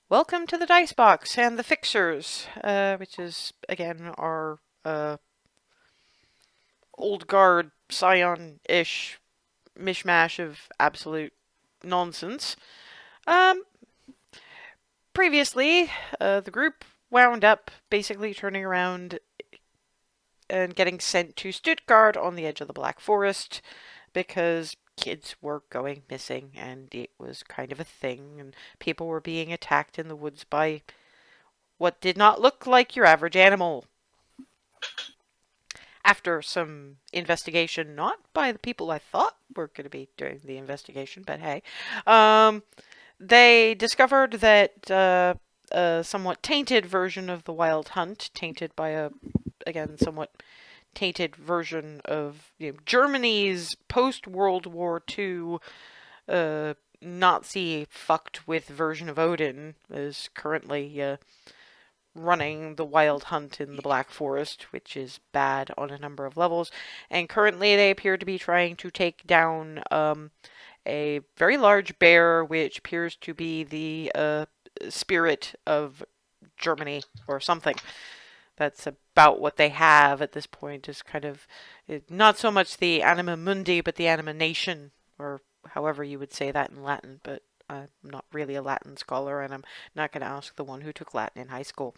Welcome to the Dice Box and the Fixers, which is, again, our old guard, Scion-ish mishmash of absolute nonsense. Um, Previously, the group wound up basically turning around and getting sent to Stuttgart on the edge of the Black Forest because kids were going missing and it was kind of a thing, and people were being attacked in the woods by what did not look like your average animal. After some investigation, not by the people I thought were going to be doing the investigation, but hey, they discovered that a somewhat tainted version of the Wild Hunt, tainted by a, again, somewhat tainted version of Germany's post-World War II Nazi fucked with version of Odin, is currently running the Wild Hunt in the Black Forest, which is bad on a number of levels. And currently they appear to be trying to take down a very large bear, which appears to be the spirit of Germany or something. That's about what they have at this point, is kind of not so much the anima mundi, but the anima nation, or however you would say that in Latin, but I'm not really a Latin scholar, and I'm not going to ask the one who took Latin in high school.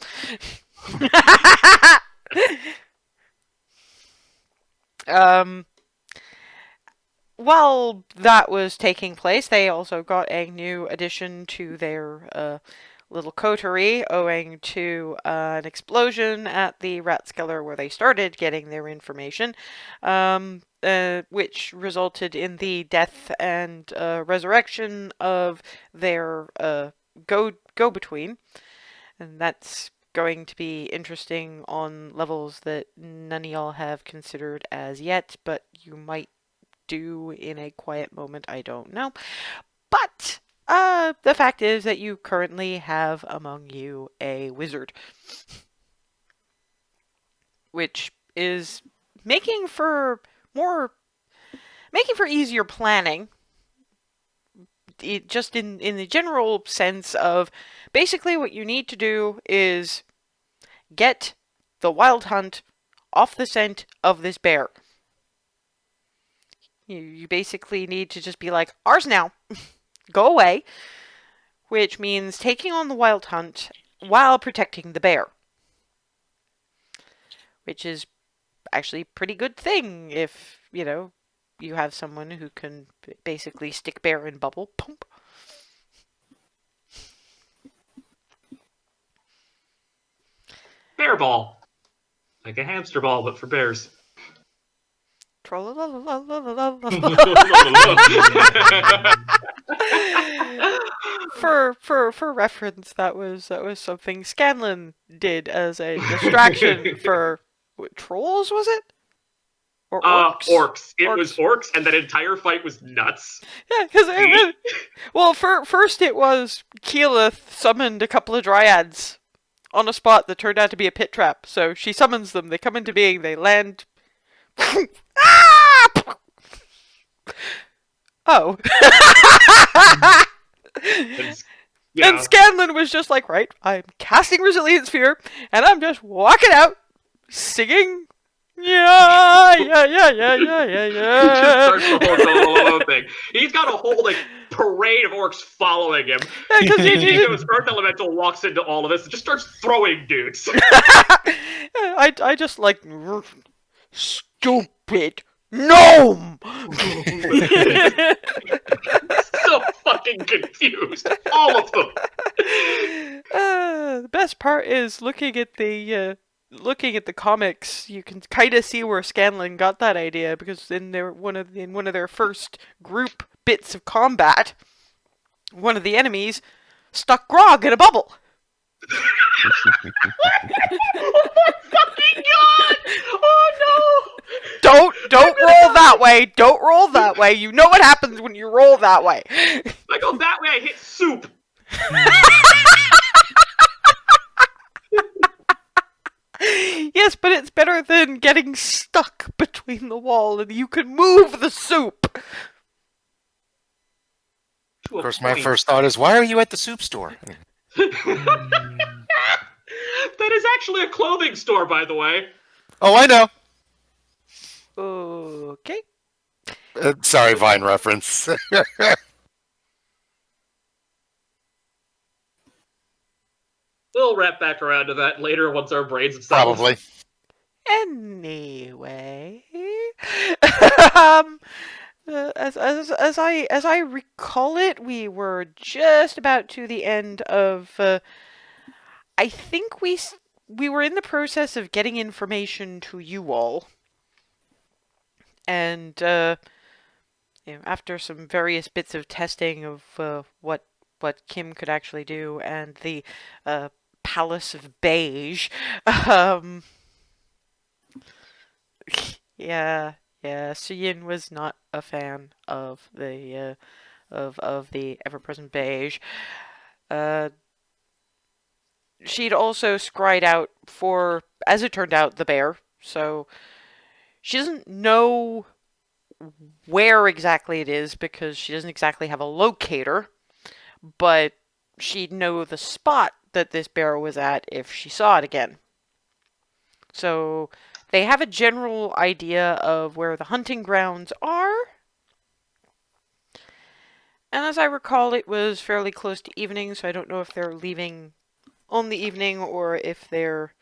um, while that was taking place, they also got a new addition to their little coterie, owing to an explosion at the Rathskeller where they started getting their information, which resulted in the death and resurrection of their go-between. And that's going to be interesting on levels that none of y'all have considered as yet, but you might do in a quiet moment, I don't know. But the fact is that you currently have among you a wizard, which is making for easier planning. Just in the general sense of basically what you need to do is get the Wild Hunt off the scent of this bear. You basically need to just be like, ours now. Go away. Which means taking on the Wild Hunt while protecting the bear. Which is actually a pretty good thing if, you have someone who can basically stick bear in bubble. Pump. Bear ball. Like a hamster ball, but for bears. For reference, that was something Scanlan did as a distraction for trolls, was it? Or orcs? Orcs. It was orcs, and that entire fight was nuts. Yeah, because well, first it was Keyleth summoned a couple of dryads on a spot that turned out to be a pit trap. So she summons them, they come into being, they land. Oh. And Scanlan was just like, right, I'm casting Resilience Sphere, and I'm just walking out, singing. Yeah. Just starts the whole thing. He's got a whole parade of orcs following him. Yeah, because Earth Elemental walks into all of this and just starts throwing dudes. I just stupid gnome. So fucking confused, all of them. The best part is looking at the comics, you can kind of see where Scanlan got that idea, because in one of their first group bits of combat, one of the enemies stuck Grog in a bubble. Oh my fucking god! Oh no! Don't roll that way. Don't roll that way. You know what happens when you roll that way. I go that way, I hit soup. Yes, but it's better than getting stuck between the wall, and you can move the soup. Of course, my first thought is, why are you at the soup store? That is actually a clothing store, by the way. Oh, I know. Okay. Sorry, Vine reference. We'll wrap back around to that later once our brains have settled. Probably. Anyway, um, as I recall it, we were just about to the end of. I think we were in the process of getting information to you all, and after some various bits of testing of what Kim could actually do, and the Palace of Beige, yeah, Suyin was not a fan of the of the ever-present beige. She'd also scried out for, as it turned out, the bear. So she doesn't know where exactly it is because she doesn't exactly have a locator, but she'd know the spot that this bear was at if she saw it again. So they have a general idea of where the hunting grounds are. And as I recall, it was fairly close to evening, so I don't know if they're leaving on the evening or if they're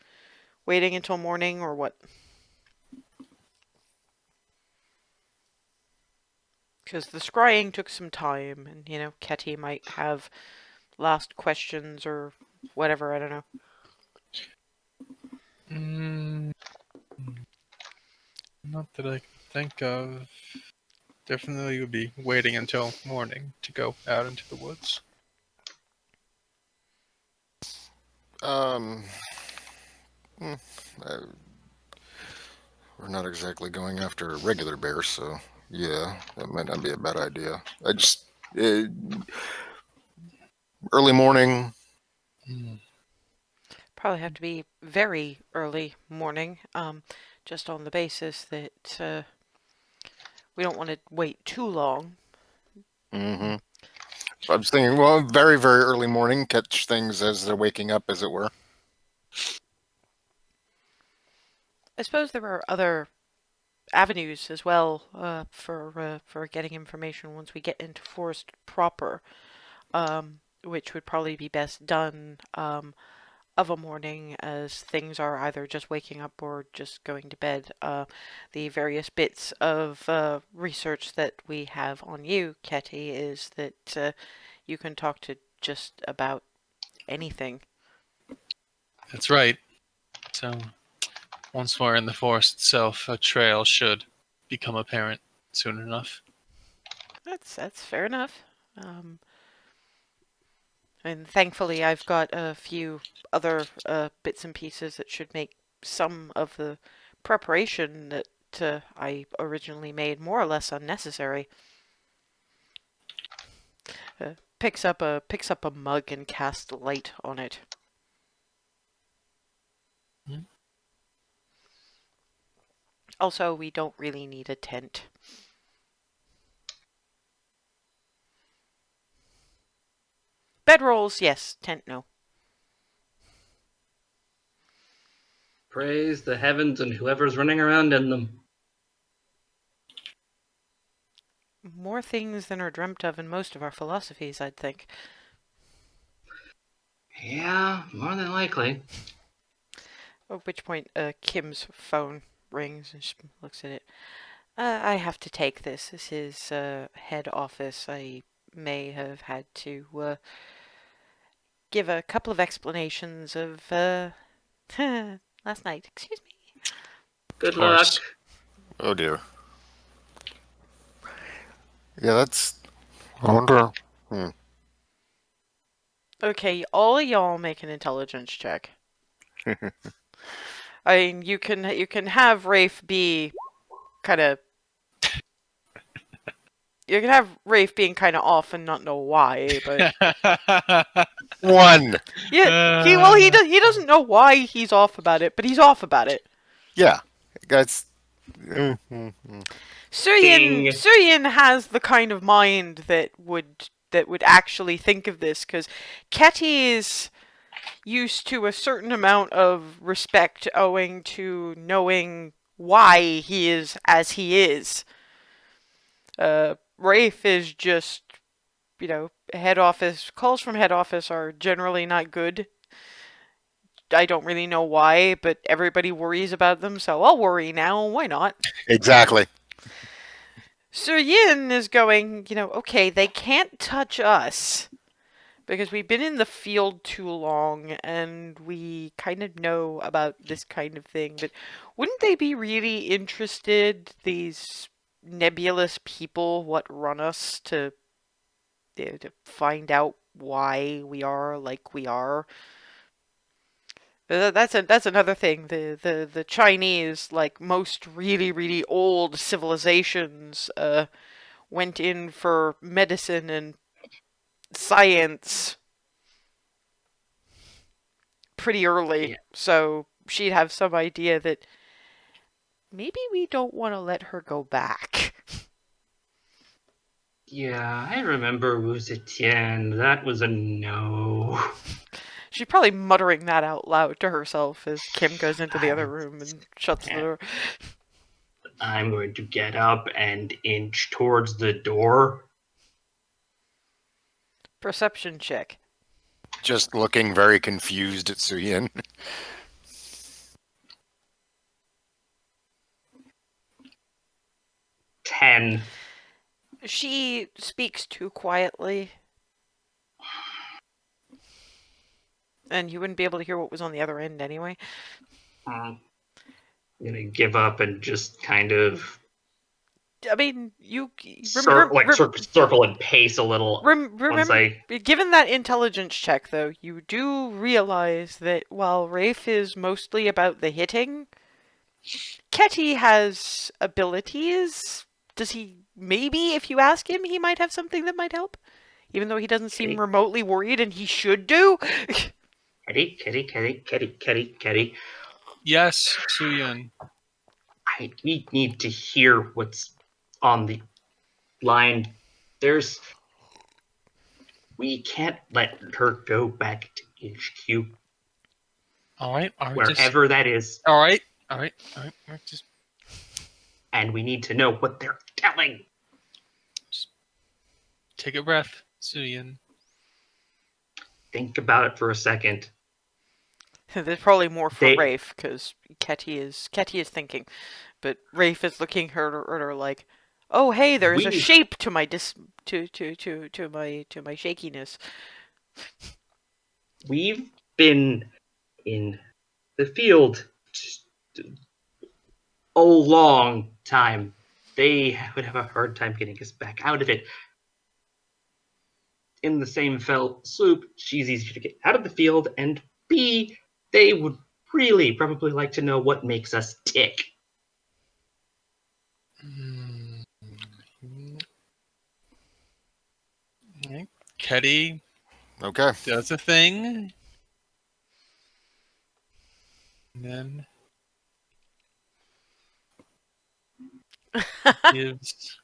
waiting until morning or what. Because the scrying took some time, and, Ketty might have last questions or whatever, I don't know. Not that I can think of. Definitely would be waiting until morning to go out into the woods. We're not exactly going after a regular bear, so yeah, that might not be a bad idea. I just early morning. Probably have to be very early morning, just on the basis that we don't want to wait too long. Mm-hmm. I was thinking, well, very, very early morning, catch things as they're waking up, as it were. I suppose there are other avenues as well for getting information once we get into forest proper, which would probably be best done of a morning as things are either just waking up or just going to bed. The various bits of research that we have on you, Ketty, is that you can talk to just about anything. That's right. So, once we're in the forest itself, a trail should become apparent soon enough. That's fair enough. And thankfully, I've got a few other bits and pieces that should make some of the preparation that I originally made more or less unnecessary. Picks up a mug and casts light on it. Also, we don't really need a tent. Bedrolls, yes. Tent, no. Praise the heavens and whoever's running around in them. More things than are dreamt of in most of our philosophies, I'd think. Yeah, more than likely. At which point, Kim's phone rings and she looks at it. I have to take this. This is head office. I may have had to give a couple of explanations of last night. Excuse me. Good luck. Oh dear. Yeah, that's. I wonder. Okay, all of y'all make an intelligence check. I mean, you can have Rafe be kind of. You can have Rafe being kind of off and not know why, but 1. yeah, he doesn't know why he's off about it, but he's off about it. Yeah, that's. Suyin has the kind of mind that would that would actually think of this, because Ketty is used to a certain amount of respect owing to knowing why he is as he is. Rafe is just, head office calls from head office are generally not good. I don't really know why, but everybody worries about them, so I'll worry now. Why not? Exactly. Suyin is going, okay, they can't touch us because we've been in the field too long and we kind of know about this kind of thing, but wouldn't they be really interested, these nebulous people, what run us, to find out why we are like we are? That's another thing. The Chinese, like most really, really old civilizations, went in for medicine and science pretty early. Yeah. So she'd have some idea that maybe we don't want to let her go back. Yeah, I remember Wu Zetian. That was a no. She's probably muttering that out loud to herself as Kim goes into the other room and shuts the door. I'm going to get up and inch towards the door. Perception check. Just looking very confused at Suyin. 10. She speaks too quietly. And you wouldn't be able to hear what was on the other end anyway. I'm gonna give up and just kind of I mean, you circle and pace a little. remember, given that intelligence check, though, you do realize that while Rafe is mostly about the hitting, Ketty has abilities. Does he? Maybe if you ask him, he might have something that might help, even though he doesn't seem remotely worried, and he should do. Ketty. Yes, Suyin. We need to hear what's on the line. We can't let her go back to HQ. All right. Wherever that is. All right. Just And we need to know what they're telling. take a breath, Suyin. Think about it for a second. There's probably more for Rafe, because Ketty is thinking, but Rafe is looking at her like, oh hey, there's a shape to my my shakiness. We've been in the field a long time. They would have a hard time getting us back out of it. In the same fell swoop, she's easier to get out of the field, and B, they would really probably like to know what makes us tick. Ketty Okay. does a thing. And then gives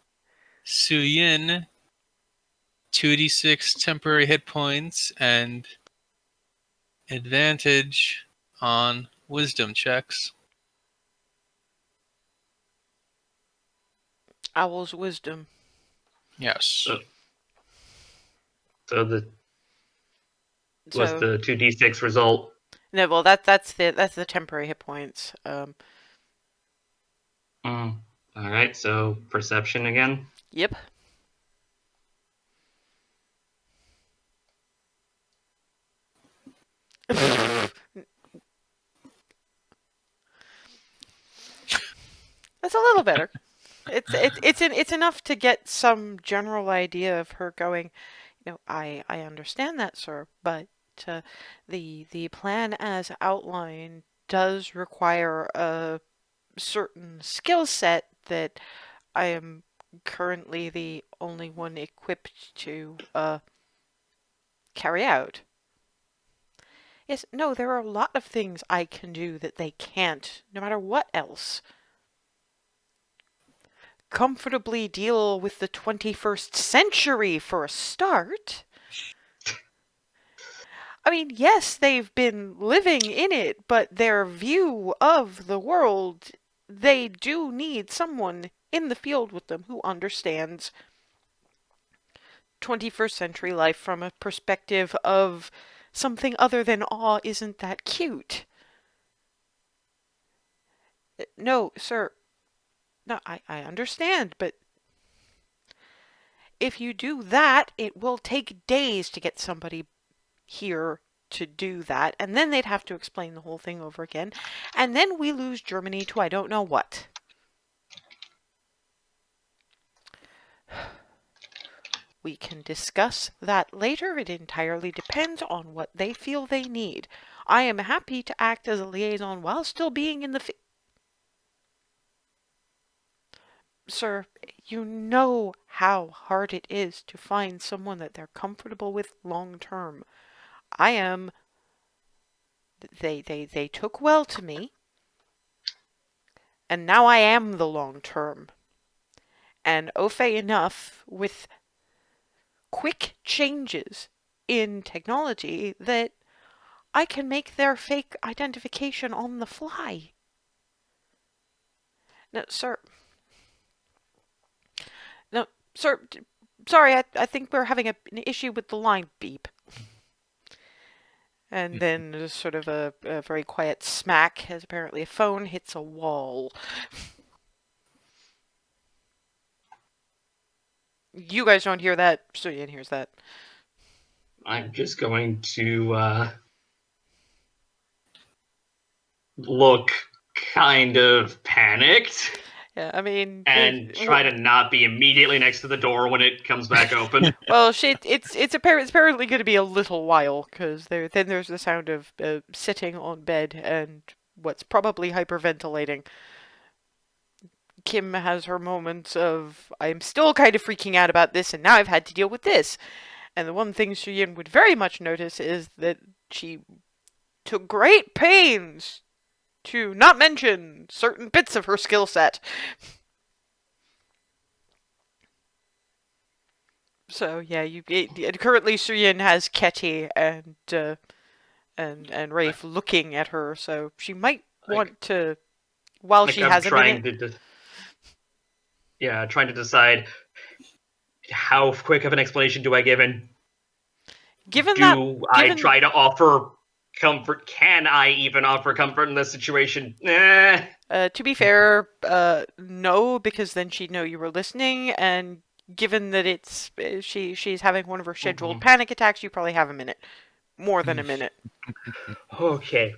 Suyin 2d6 temporary hit points and advantage on wisdom checks. Owl's wisdom. Yes. So the 2d6 result? No, well that's the temporary hit points. All right, so perception again. Yep. That's a little better. It's enough to get some general idea of her going, I understand that, sir, but the plan as outlined does require a certain skill set that I am currently the only one equipped to carry out. Yes, no, there are a lot of things I can do that they can't, no matter what else. comfortably deal with the 21st century for a start. I mean, yes, they've been living in it, but their view of the world, they do need someone in the field with them who understands 21st century life from a perspective of something other than awe isn't that cute. No, sir. No, I understand, but if you do that, it will take days to get somebody here to do that, and then they'd have to explain the whole thing over again, and then we lose Germany to I don't know what. We can discuss that later. It entirely depends on what they feel they need. I am happy to act as a liaison while still being in the Sir, you know how hard it is to find someone that they're comfortable with long term. I am. They took well to me, and now I am the long term. And au fait enough with quick changes in technology that I can make their fake identification on the fly. No, sir. No, sir. Sorry, I think we're having an issue with the line. Beep. And then there's sort of a very quiet smack as apparently a phone hits a wall. You guys don't hear that. Suyin hears that. I'm just going to look kind of panicked. Yeah, I mean, and try to not be immediately next to the door when it comes back open. Well, it's apparently going to be a little while because there's the sound of sitting on bed and what's probably hyperventilating. Kim has her moments of I'm still kind of freaking out about this, and now I've had to deal with this. And the one thing Suyin would very much notice is that she took great pains to not mention certain bits of her skill set. So yeah, currently Suyin has Ketty and Rafe looking at her, so she might want to, while she has a minute. Trying to decide how quick of an explanation do I give, and I try to offer comfort? Can I even offer comfort in this situation? To be fair, no, because then she'd know you were listening, and given that it's she's having one of her scheduled panic attacks, you probably have a minute. More than a minute. Okay.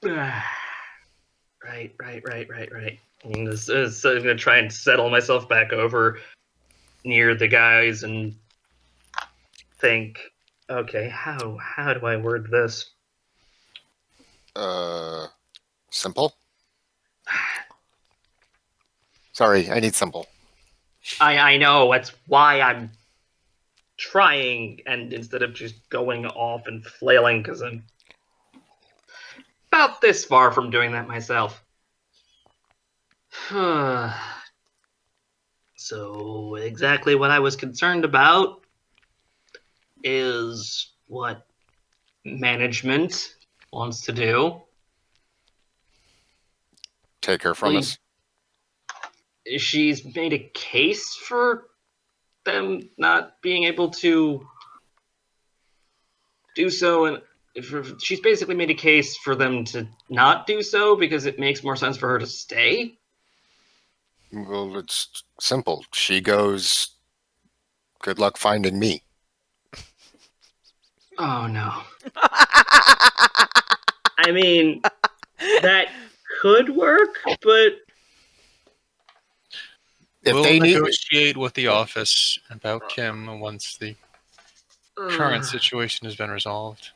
Right. I'm going to try and settle myself back over near the guys and think, okay, how do I word this? Simple? Sorry, I need simple. I know, that's why I'm trying, and instead of just going off and flailing, because I'm about this far from doing that myself. So, exactly what I was concerned about is what management wants to do. Take her from us. She's made a case for them not being able to do so, and she's basically made a case for them to not do so because it makes more sense for her to stay. Well, it's simple. She goes, good luck finding me. Oh, no. I mean, that could work, but... We'll negotiate with the office about Kim once the current situation has been resolved.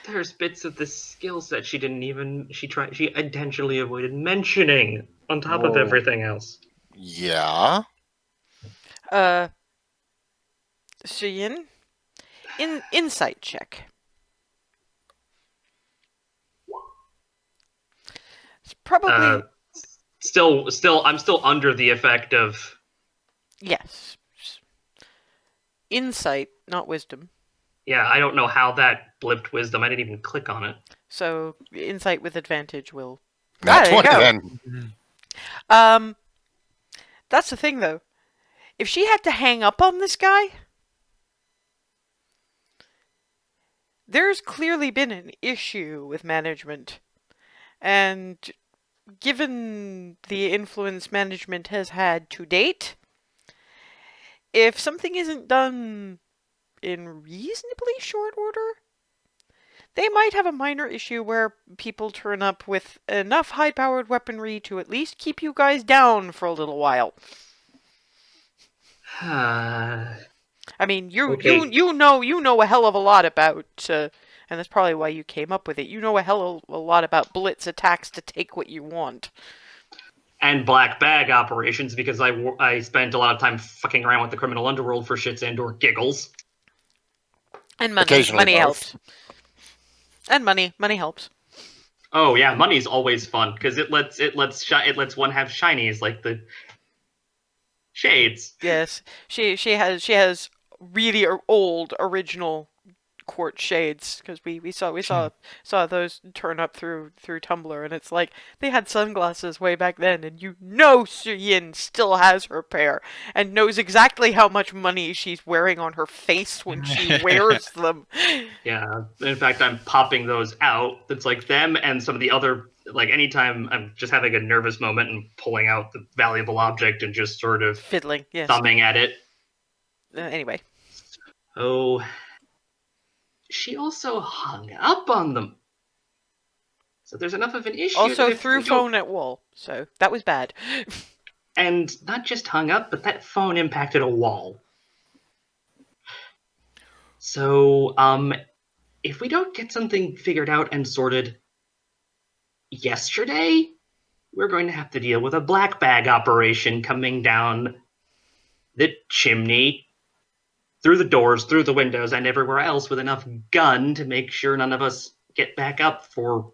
There's bits of the skill set she intentionally avoided mentioning on top of everything else. Yeah? Suyin, insight check. It's probably I'm still under the effect of. Yes. Insight, not wisdom. Yeah, I don't know how that blipped wisdom. I didn't even click on it. So insight with advantage will. Not there you 20 go. then. That's the thing though. If she had to hang up on this guy, there's clearly been an issue with management. And given the influence management has had to date, if something isn't done in reasonably short order, they might have a minor issue where people turn up with enough high-powered weaponry to at least keep you guys down for a little while. I mean, Okay. you know a hell of a lot about, and that's probably why you came up with it. You know a hell of a lot about blitz attacks to take what you want. And black bag operations, because I spent a lot of time fucking around with the criminal underworld for shits and or giggles. And money. Occasionally Money both. helps. And money helps. Oh yeah, money's always fun because it lets one have shinies like the shades. Yes, she has really old original quartz shades because we saw those turn up through Tumblr, and it's like they had sunglasses way back then, and Suyin still has her pair and knows exactly how much money she's wearing on her face when she wears them. Yeah, in fact, I'm popping those out. It's like them and some of the other, like anytime I'm just having a nervous moment and pulling out the valuable object and just sort of Fiddling, yes. thumbing at it. Anyway. Oh, she also hung up on them. So there's enough of an issue. Also threw phone at wall, so that was bad. And not just hung up, but that phone impacted a wall. So, if we don't get something figured out and sorted yesterday, we're going to have to deal with a black bag operation coming down the chimney, through the doors, through the windows, and everywhere else with enough gun to make sure none of us get back up for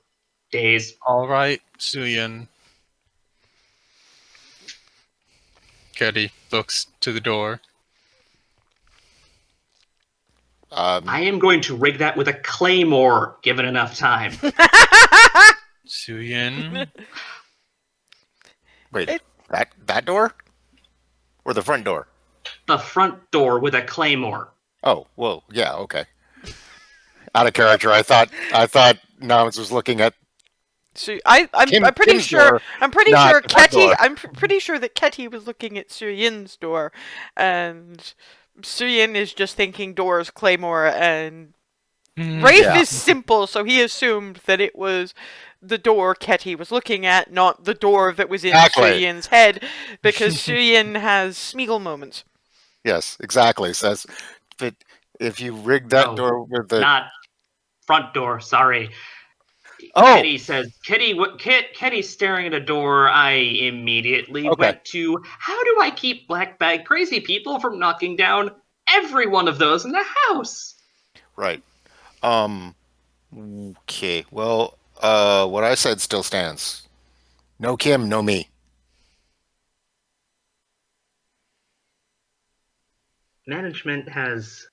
days. All right, Suyin. Ketty looks to the door. I am going to rig that with a claymore, given enough time. Suyin. Wait, that door? Or the front door? The front door with a claymore. Oh, whoa, yeah, okay. Out of character. I thought Nams was looking at. So I'm pretty Kim's sure door, I'm pretty not sure the front Ketty door. I'm pretty sure that Ketty was looking at Suyin's door, and Suyin is just thinking doors, claymore, and Rafe Yeah. is simple, so he assumed that it was the door Ketty was looking at, not the door that was in Exactly. Suyin's head, because Suyin has Smeagol moments. Yes, exactly. Says, but if you rig that No, door with the. Not front door, sorry. Oh! Kitty says, Kitty's staring at a door. I immediately Okay. went to, how do I keep black bag crazy people from knocking down every one of those in the house? Right. Okay. Well, what I said still stands. No Kim, no me. Management has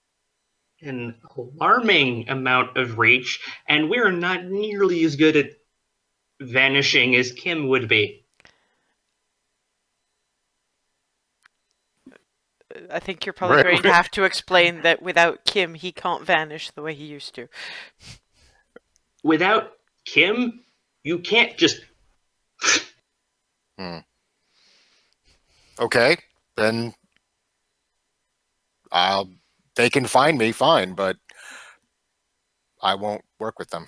an alarming amount of reach, and we're not nearly as good at vanishing as Kim would be. I think you're probably Right. going to have to explain that without Kim, he can't vanish the way he used to. Without Kim, you can't just... Okay, then they can find me, fine, but I won't work with them.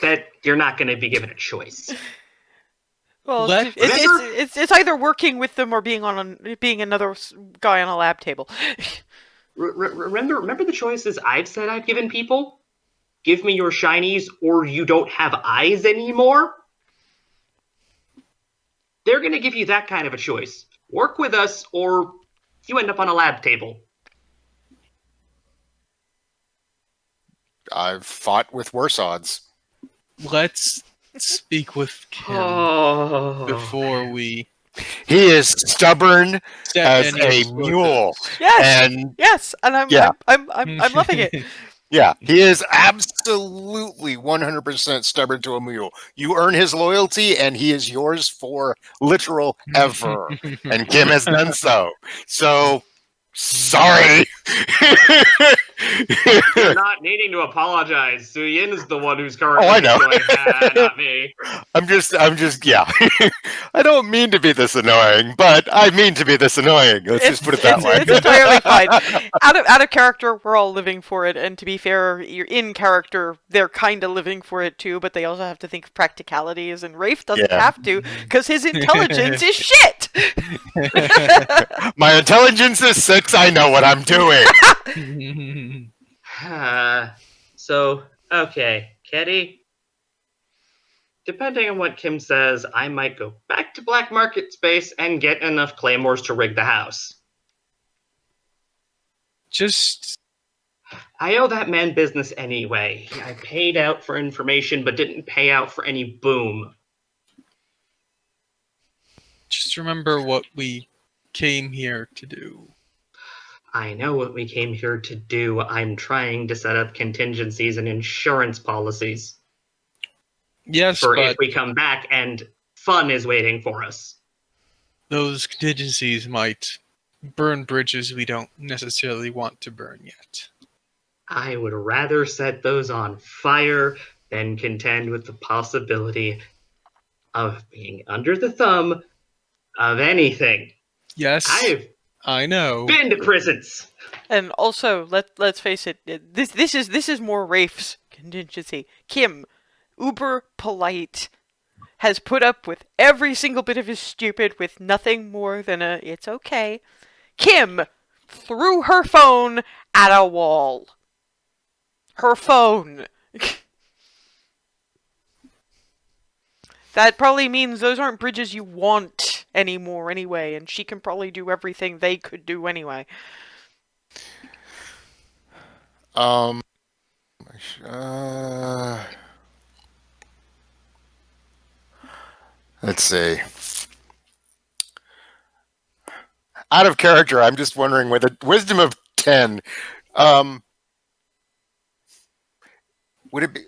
that you're not going to be given a choice. Well, Let- it's either working with them or being another guy on a lab table. Remember the choices I've said I've given people? Give me your shinies or you don't have eyes anymore? They're going to give you that kind of a choice. Work with us or you end up on a lab table. I've fought with worse odds. Let's speak with Kim Oh. before we He is stubborn set as any a mule, Yes, and yes, and I'm Yeah. I'm loving it. yeah, he is absolutely 100% stubborn to a mule. You earn his loyalty, and he is yours for literal ever. And Kim has done so. So, sorry. You're not needing to apologize. Suyin is the one who's currently Oh, I know. going, not me. I'm just, yeah. I don't mean to be this annoying, but I mean to be this annoying. Let's just put it that way. It's entirely fine. Out of character, we're all living for it, and to be fair, you're in character, they're kind of living for it too, but they also have to think of practicalities, and Rafe doesn't Yeah. have to, because his intelligence is shit! My intelligence is 6. I know what I'm doing. So, okay, Ketty. Depending on what Kim says, I might go back to black market space and get enough claymores to rig the house. Just I owe that man business anyway. I paid out for information, but didn't pay out for any boom. remember what we came here to do. I know what we came here to do. I'm trying to set up contingencies and insurance policies Yes, for but if we come back and fun is waiting for us. those contingencies might burn bridges we don't necessarily want to burn yet. I would rather set those on fire than contend with the possibility of being under the thumb of anything. Yes, I've I know. been to prisons. And also, let's face it, this is more Rafe's contingency. Kim, uber polite, has put up with every single bit of his stupid with nothing more than a "it's okay." Kim threw her phone at a wall. Her phone. That probably means those aren't bridges you want anymore anyway, and she can probably do everything they could do anyway. Uh, let's see. Out of character, I'm just wondering, with a wisdom of 10, would it be?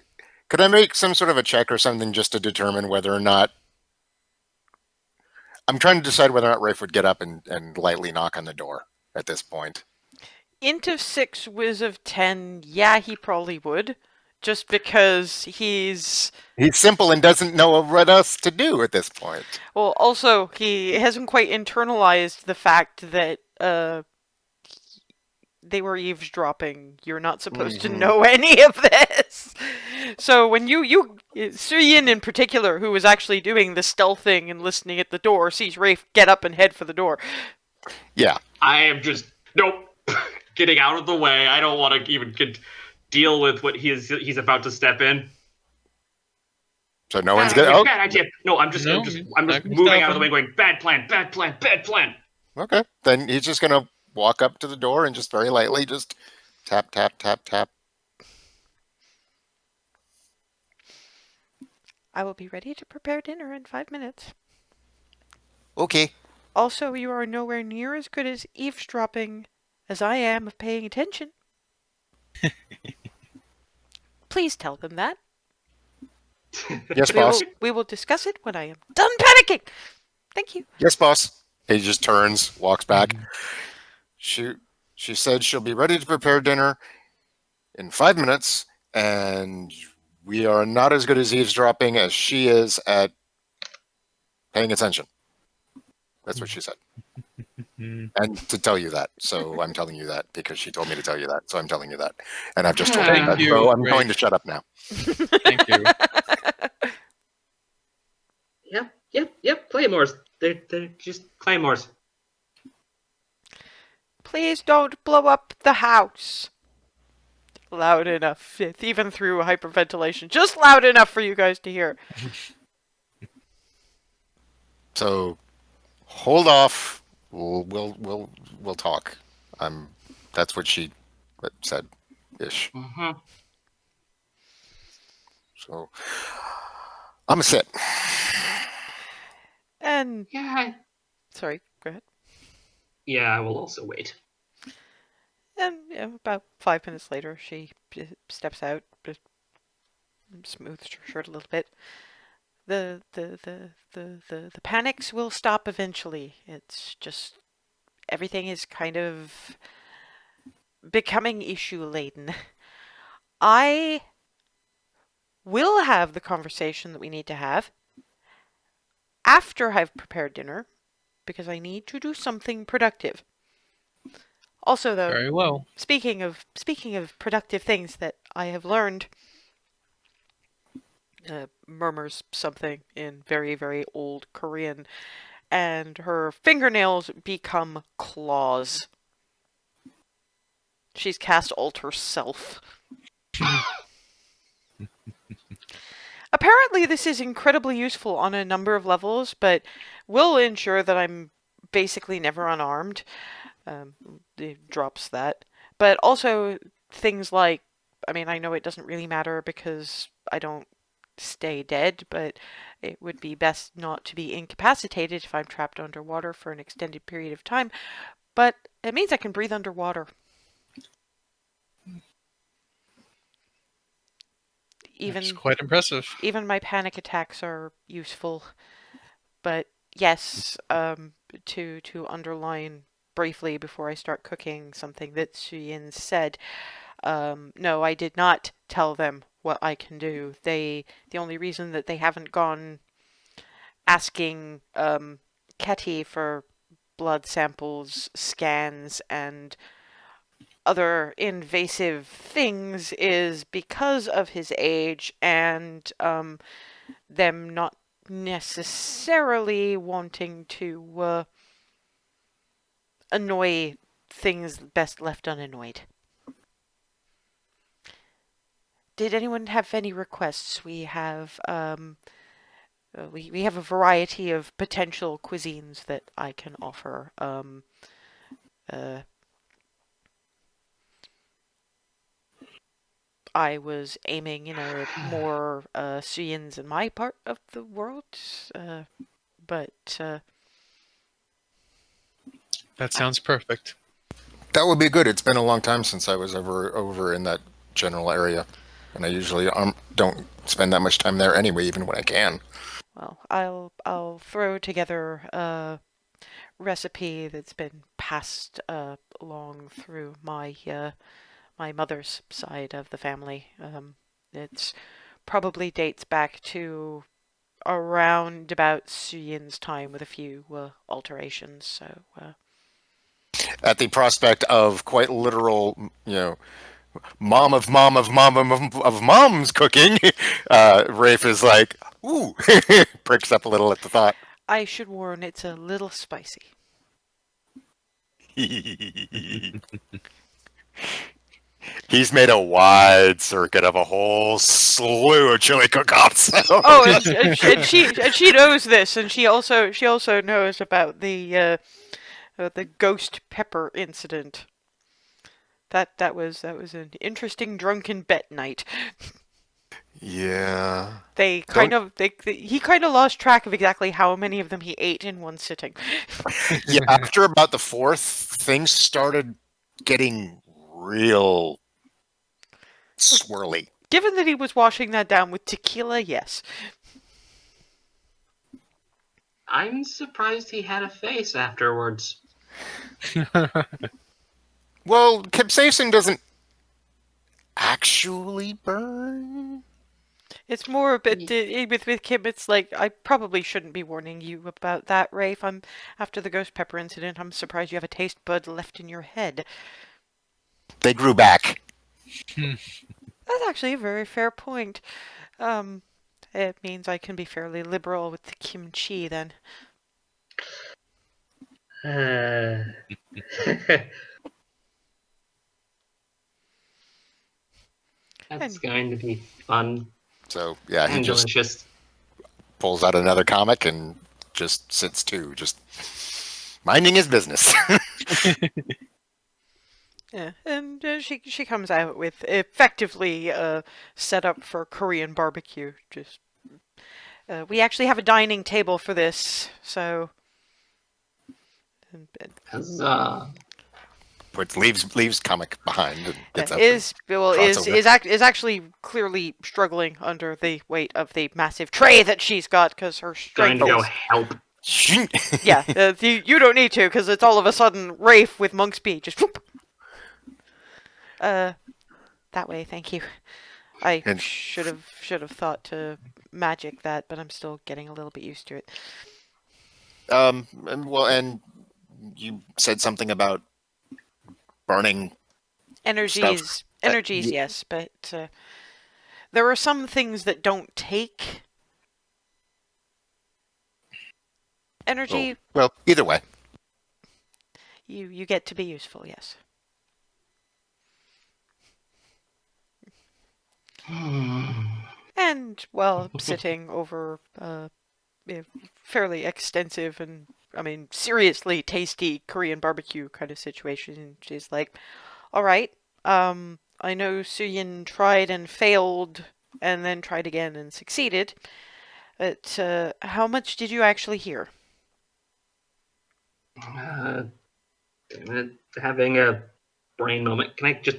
Could I make some sort of a check or something just to determine whether or not? I'm trying to decide whether or not Rafe would get up and lightly knock on the door at this point. Int of 6, Wiz of 10, yeah, he probably would. Just because he's... He's simple and doesn't know what else to do at this point. Well, also, he hasn't quite internalized the fact that, they were eavesdropping. You're not supposed to know any of this. So when Suyin in particular, who was actually doing the stealthing and listening at the door, sees Rafe get up and head for the door. Yeah. I am just, nope, getting out of the way. I don't want to even deal with what he's about to step in. So no one's Bad gonna. idea, Oh, bad idea. No, I'm just not moving gonna out stop of the way, going, bad plan, bad plan, bad plan. okay. Then he's just gonna walk up to the door and just very lightly just tap, tap, tap, tap. I will be ready to prepare dinner in 5 minutes. Okay. Also, you are nowhere near as good as eavesdropping as I am of paying attention. Please tell them that. Yes, boss. We will discuss it when I am done panicking. Thank you. Yes, boss. He just turns, walks back. She said she'll be ready to prepare dinner in 5 minutes, and we are not as good as eavesdropping as she is at paying attention. That's what she said. And to tell you that. So I'm telling you that because she told me to tell you that. So I'm telling you that. And I've just told you Thank that. you, So I'm Ray. going to shut up now. Thank you. Yep, claymores. They're just claymores. Please don't blow up the house. Loud enough, even through hyperventilation. Just loud enough for you guys to hear. So hold off. We'll talk. That's what she said ish. Mm-hmm. So I'm a sit. And Yeah, sorry, go ahead. yeah, I will also wait. And about 5 minutes later, she steps out, smooths her shirt a little bit. The panics will stop eventually. It's just everything is kind of becoming issue laden. I will have the conversation that we need to have after I've prepared dinner, because I need to do something productive. Also, though, Very well. speaking of productive things that I have learned, murmurs something in very, very old Korean, and her fingernails become claws. She's cast Alter Self. Apparently, this is incredibly useful on a number of levels, but will ensure that I'm basically never unarmed. It drops that. But also, things like, I mean, I know it doesn't really matter because I don't stay dead, but it would be best not to be incapacitated if I'm trapped underwater for an extended period of time. But it means I can breathe underwater. It's quite impressive. Even my panic attacks are useful. But yes, to underline briefly before I start cooking something that Suyin said, no, I did not tell them what I can do. The only reason that they haven't gone asking Ketty for blood samples, scans, and other invasive things is because of his age and them not necessarily wanting to annoy things best left unannoyed. Did anyone have any requests? We have we have a variety of potential cuisines that I can offer. I was aiming, more Suyins in my part of the world, but That sounds perfect. That would be good. It's been a long time since I was over in that general area, and I usually don't spend that much time there anyway, even when I can. well, I'll throw together a recipe that's been passed along through my my mother's side of the family. It's probably dates back to around about Suyin's time with a few alterations. So At the prospect of quite literal, mom of mom's cooking, Rafe is like, ooh, pricks up a little at the thought. I should warn, it's a little spicy. He's made a wide circuit of a whole slew of chili cook-offs. Oh, and she knows this, and she also knows about the ghost pepper incident. That was an interesting drunken bet night. Yeah. He kind of lost track of exactly how many of them he ate in one sitting. Yeah, after about the fourth, things started getting real swirly. Given that he was washing that down with tequila, yes. I'm surprised he had a face afterwards. Well, capsaicin doesn't actually burn. It's more a bit with Kim. It's like I probably shouldn't be warning you about that, Rafe. After the ghost pepper incident. I'm surprised you have a taste bud left in your head. They grew back. That's actually a very fair point. It means I can be fairly liberal with the kimchi then. That's going to be fun So, yeah, he and just delicious. pulls out another comic and just sits too, just minding his business. Yeah, and she comes out with effectively set up for Korean barbecue. Just We actually have a dining table for this, so. Huzzah. But leaves comic behind and gets up. Is actually clearly struggling under the weight of the massive tray that she's got because her Going strength to go is. help. Yeah, you don't need to because it's all of a sudden Rafe with monk speed. Just whoop. That way, thank you. I And- should have thought to magic that, but I'm still getting a little bit used to it. And you said something about burning. Energies, yes, but there are some things that don't take energy. Well, either way. You get to be useful, yes. And while sitting over a fairly extensive and, I mean, seriously tasty Korean barbecue kind of situation, she's like, all right, I know Suyin tried and failed and then tried again and succeeded, but how much did you actually hear? Having a brain moment. Can I just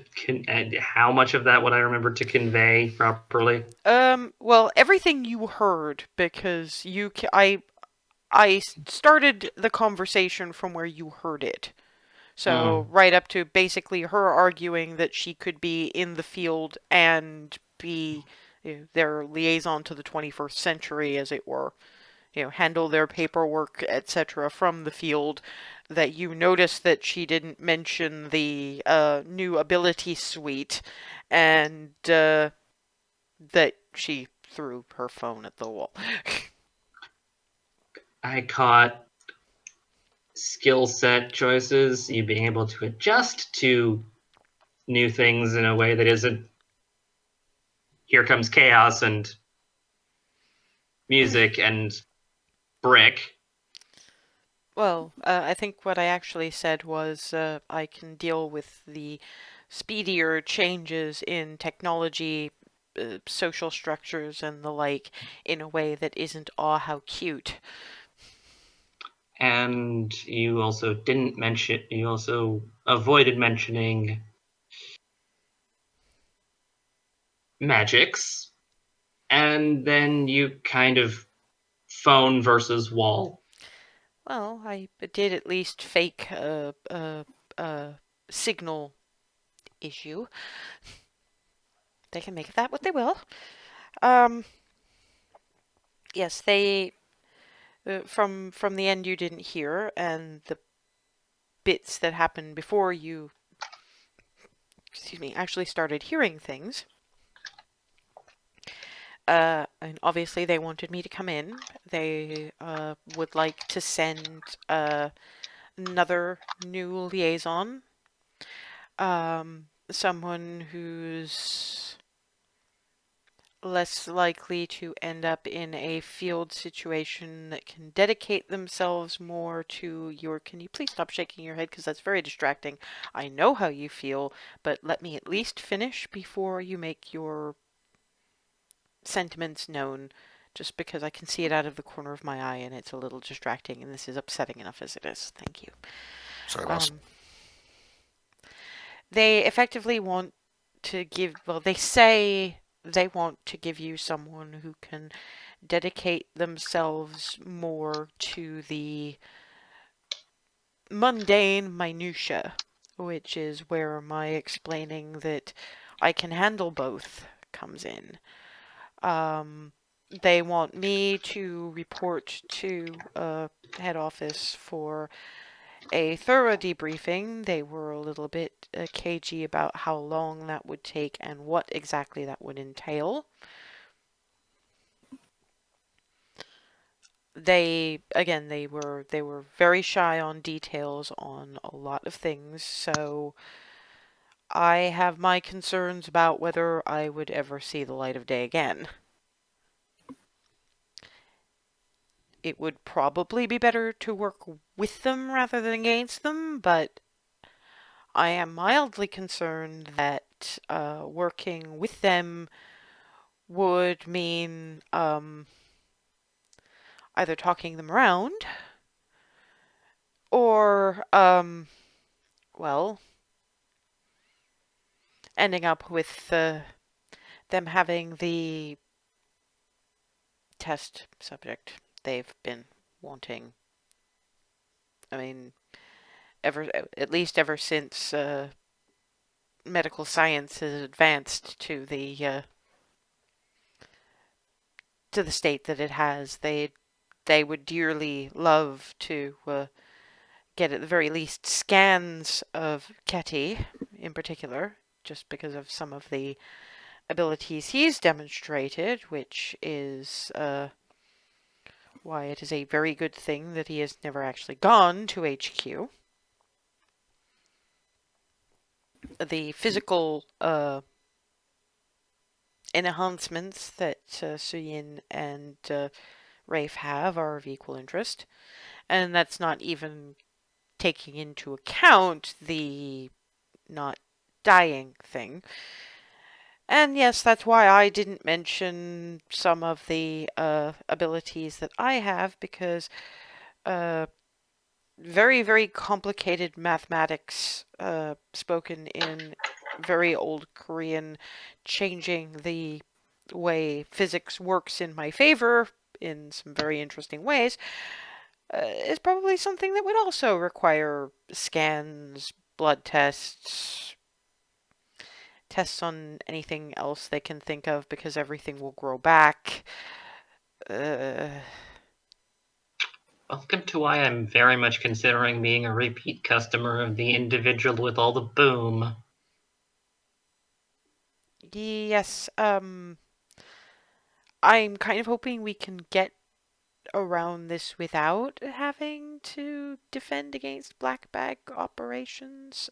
how much of that would I remember to convey properly? Well, everything you heard, because I started the conversation from where you heard it. So right up to basically her arguing that she could be in the field and be their liaison to the 21st century, as it were. Handle their paperwork, etc. from the field. That you noticed that she didn't mention the new ability suite, and that she threw her phone at the wall. I caught skill set choices, you being able to adjust to new things in a way that isn't here comes chaos and music and brick. Well, I think what I actually said was I can deal with the speedier changes in technology, social structures, and the like in a way that isn't aw how cute. And you also avoided mentioning magics, and then you kind of phone versus wall. Well, I did at least fake a signal issue. They can make that what they will. Yes, they from the end you didn't hear, and the bits that happened before you, actually started hearing things. And obviously they wanted me to come in. They would like to send another new liaison. Someone who's less likely to end up in a field situation, that can dedicate themselves more to your... Can you please stop shaking your head, because that's very distracting. I know how you feel, but let me at least finish before you make your sentiments known, just because I can see it out of the corner of my eye and it's a little distracting, and this is upsetting enough as it is. Thank you. Sorry, boss. They effectively want to give... Well, they say they want to give you someone who can dedicate themselves more to the mundane minutia, which is where my explaining that I can handle both comes in. They want me to report to head office for a thorough debriefing. They were a little bit cagey about how long that would take and what exactly that would entail. They were very shy on details on a lot of things, so I have my concerns about whether I would ever see the light of day again. It would probably be better to work with them rather than against them, but I am mildly concerned that working with them would mean either talking them around or, well, ending up with them having the test subject they've been wanting. I mean, at least ever since medical science has advanced to the state that it has, they would dearly love to get at the very least scans of Ketty in particular, just because of some of the abilities he's demonstrated, which is why it is a very good thing that he has never actually gone to HQ. The physical enhancements that Suyin and Rafe have are of equal interest, and that's not even taking into account the not dying thing. And yes, that's why I didn't mention some of the abilities that I have, because very, very complicated mathematics spoken in very old Korean, changing the way physics works in my favor in some very interesting ways, is probably something that would also require scans, blood tests, tests on anything else they can think of, because everything will grow back. Welcome to why I'm very much considering being a repeat customer of the individual with all the boom. Yes, I'm kind of hoping we can get around this without having to defend against black bag operations.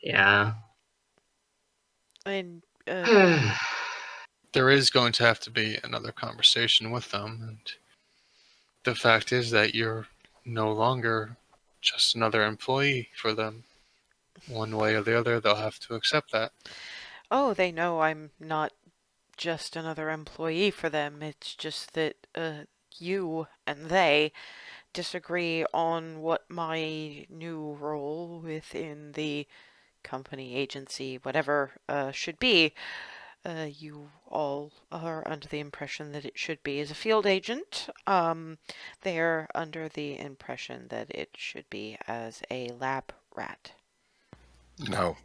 Yeah. And There is going to have to be another conversation with them, and the fact is that you're no longer just another employee for them. One way or the other, they'll have to accept that. oh, they know I'm not just another employee for them. It's just that you and they disagree on what my new role within the company, agency, whatever, should be. You all are under the impression that it should be as a field agent. They're under the impression that it should be as a lab rat. No.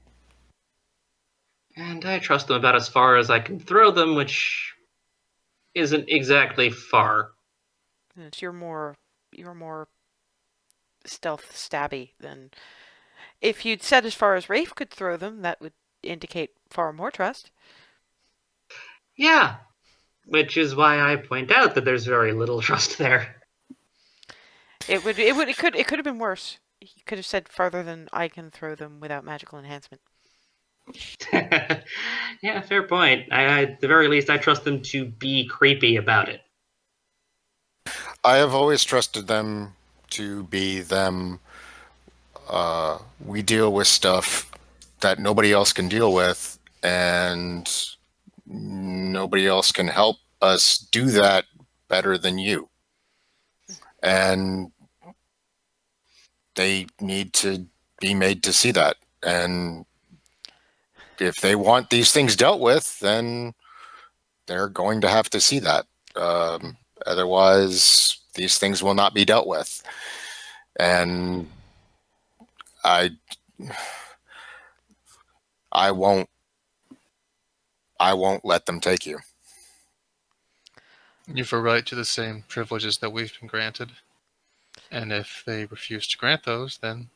And I trust them about as far as I can throw them, which isn't exactly far. It's you're more stealth stabby than if you'd said as far as Rafe could throw them. That would indicate far more trust. Yeah. Which is why I point out that there's very little trust there. It could have been worse. He could have said farther than I can throw them without magical enhancement. Yeah, fair point. At the very least, I trust them to be creepy about it. I have always trusted them to be them. We deal with stuff that nobody else can deal with, and nobody else can help us do that better than you. And they need to be made to see that. And if they want these things dealt with, then they're going to have to see that. Otherwise, these things will not be dealt with. And I won't let them take you. You've a right to the same privileges that we've been granted. And if they refuse to grant those, then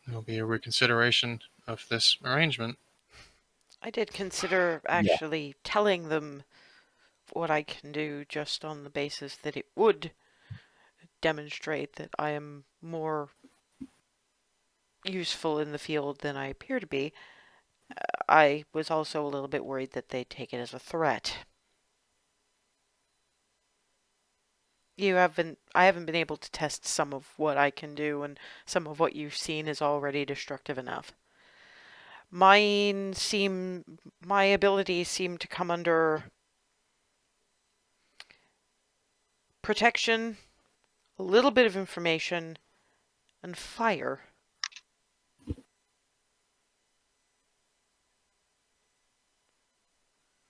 there will be a reconsideration of this arrangement. I did consider actually telling them what I can do, just on the basis that it would demonstrate that I am more useful in the field than I appear to be. I was also a little bit worried that they'd take it as a threat. I haven't been able to test some of what I can do, and some of what you've seen is already destructive enough. My abilities seem to come under protection, a little bit of information, and fire.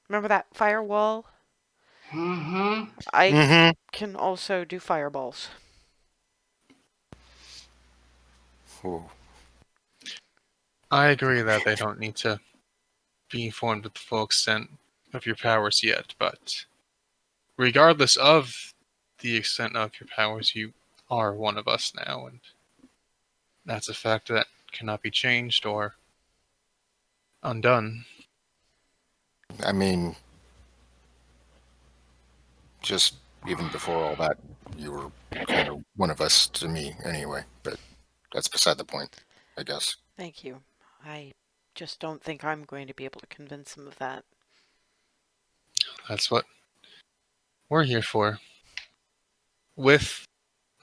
Remember that firewall? Mm-hmm. I Mm-hmm. can also do fireballs. Ooh. I agree that they don't need to be informed with the full extent of your powers yet, but regardless of the extent of your powers, you are one of us now, and that's a fact that cannot be changed or undone. I mean, just even before all that, you were kind of one of us to me anyway, but that's beside the point, I guess. Thank you. I just don't think I'm going to be able to convince him of that. That's what we're here for. With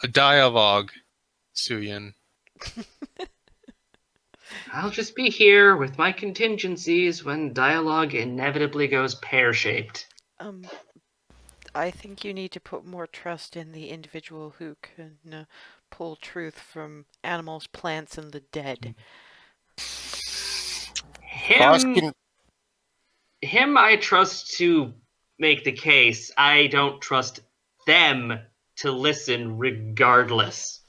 a dialogue, Suyin. I'll just be here with my contingencies when dialogue inevitably goes pear-shaped. I think you need to put more trust in the individual who can pull truth from animals, plants, and the dead. Boss Him, can- him, I trust to make the case. I don't trust them to listen regardless.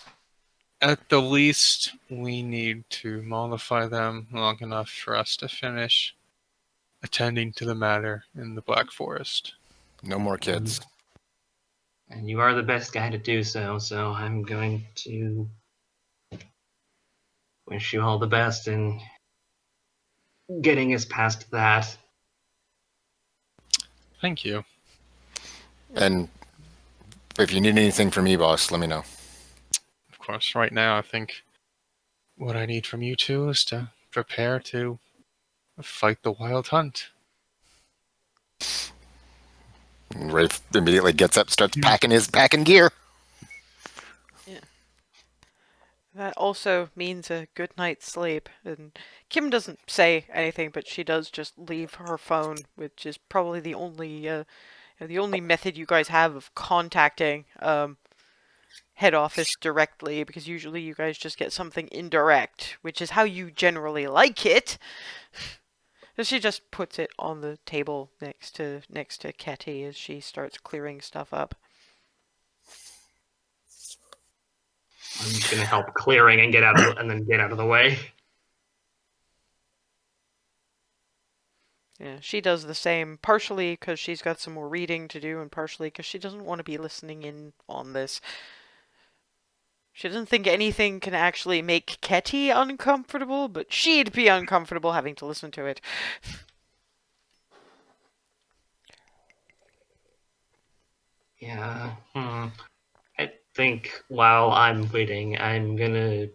At the least, we need to mollify them long enough for us to finish attending to the matter in the Black Forest. No more kids. And you are the best guy to do so, so I'm going to wish you all the best in getting us past that. Thank you. And if you need anything from me, boss, let me know. Of course, right now, I think what I need from you two is to prepare to fight the wild hunt. And Rafe immediately gets up, starts packing gear. That also means a good night's sleep. And Kim doesn't say anything, but she does just leave her phone, which is probably the only method you guys have of contacting head office directly, because usually you guys just get something indirect, which is how you generally like it. So she just puts it on the table next to Ketty as she starts clearing stuff up. I'm just gonna help clearing and then get out of the way. Yeah, she does the same, partially because she's got some more reading to do, and partially because she doesn't want to be listening in on this. She doesn't think anything can actually make Ketty uncomfortable, but she'd be uncomfortable having to listen to it. Yeah. I think while I'm waiting, I'm gonna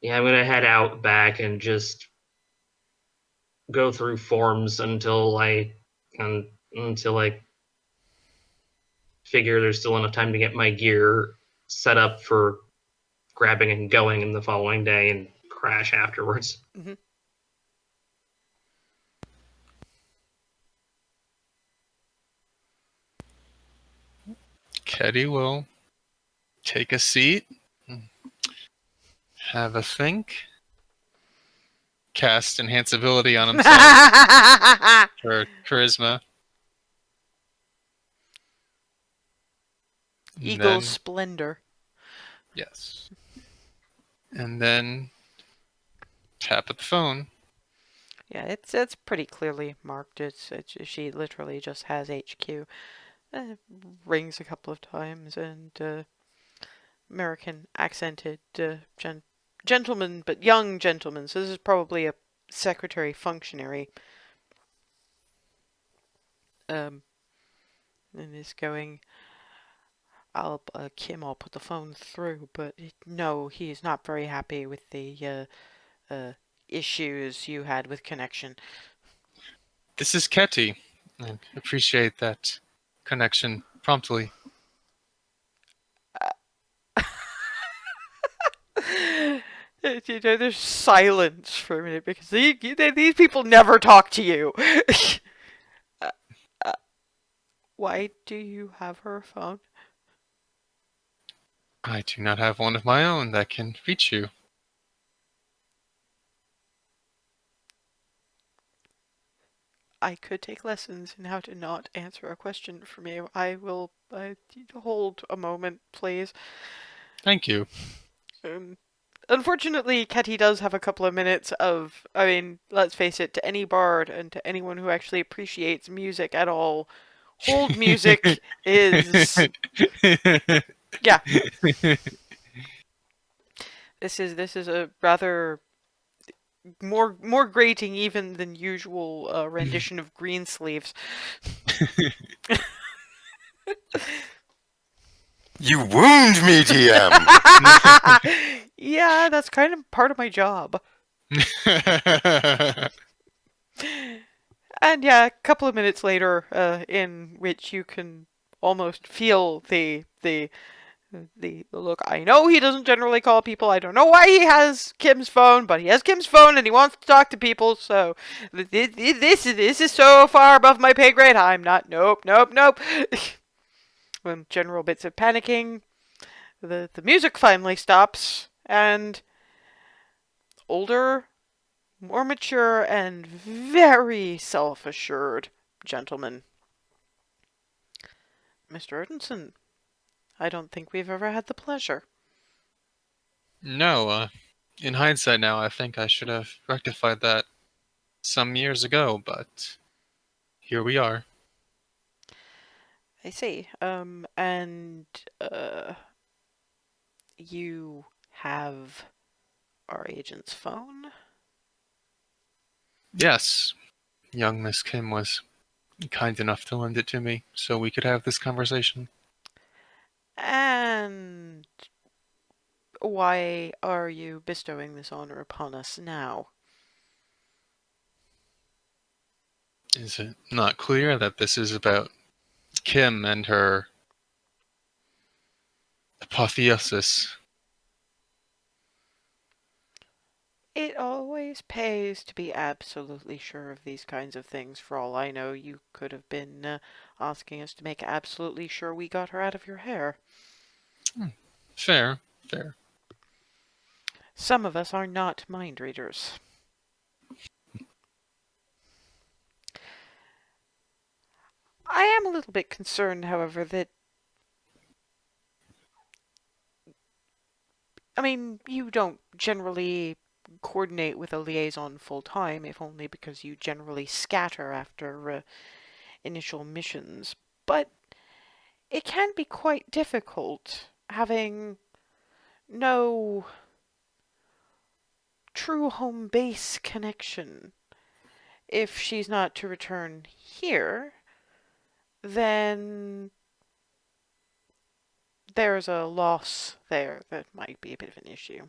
head out back and just go through forms until I figure there's still enough time to get my gear set up for grabbing and going in the following day and crash afterwards. Mm-hmm. Ketty will take a seat, have a think, cast enhance ability on himself for charisma. Eagle Then- Splendor. Yes. And then tap at the phone. Yeah, it's pretty clearly marked. She literally just has HQ. Rings a couple of times, and American accented gentleman, but young gentleman. So this is probably a secretary functionary. And is going. Kim, I'll put the phone through, but no, he is not very happy with the issues you had with connection. This is Ketty. I appreciate that connection promptly. There's silence for a minute because these people never talk to you. Why do you have her phone? I do not have one of my own that can reach you. I could take lessons in how to not answer a question from you. I will hold a moment, please. Thank you. Unfortunately, Ketty does have a couple of minutes of. I mean, let's face it, to any bard and to anyone who actually appreciates music at all, hold music is. Yeah, this is a rather more grating even than usual rendition of Greensleeves. You wound me, DM. Yeah, that's kind of part of my job. And yeah, a couple of minutes later, in which you can almost feel the look. I know he doesn't generally call people. I don't know why he has Kim's phone, but he has Kim's phone and he wants to talk to people. So this is so far above my pay grade. I'm not. Nope. When general bits of panicking, the music finally stops, and older, more mature, and very self-assured gentleman, Mr. Odinson. I don't think we've ever had the pleasure. No, in hindsight now, I think I should have rectified that some years ago, but here we are. I see. And you have our agent's phone? Yes, young Miss Kim was kind enough to lend it to me so we could have this conversation. And why are you bestowing this honor upon us now? Is it not clear that this is about Kim and her apotheosis? It always pays to be absolutely sure of these kinds of things. For all I know, you could have been asking us to make absolutely sure we got her out of your hair. Fair. Some of us are not mind readers. I am a little bit concerned, however, that... I mean, you don't generally coordinate with a liaison full-time, if only because you generally scatter after initial missions. But it can be quite difficult having no true home base connection. If she's not to return here, then there's a loss there that might be a bit of an issue.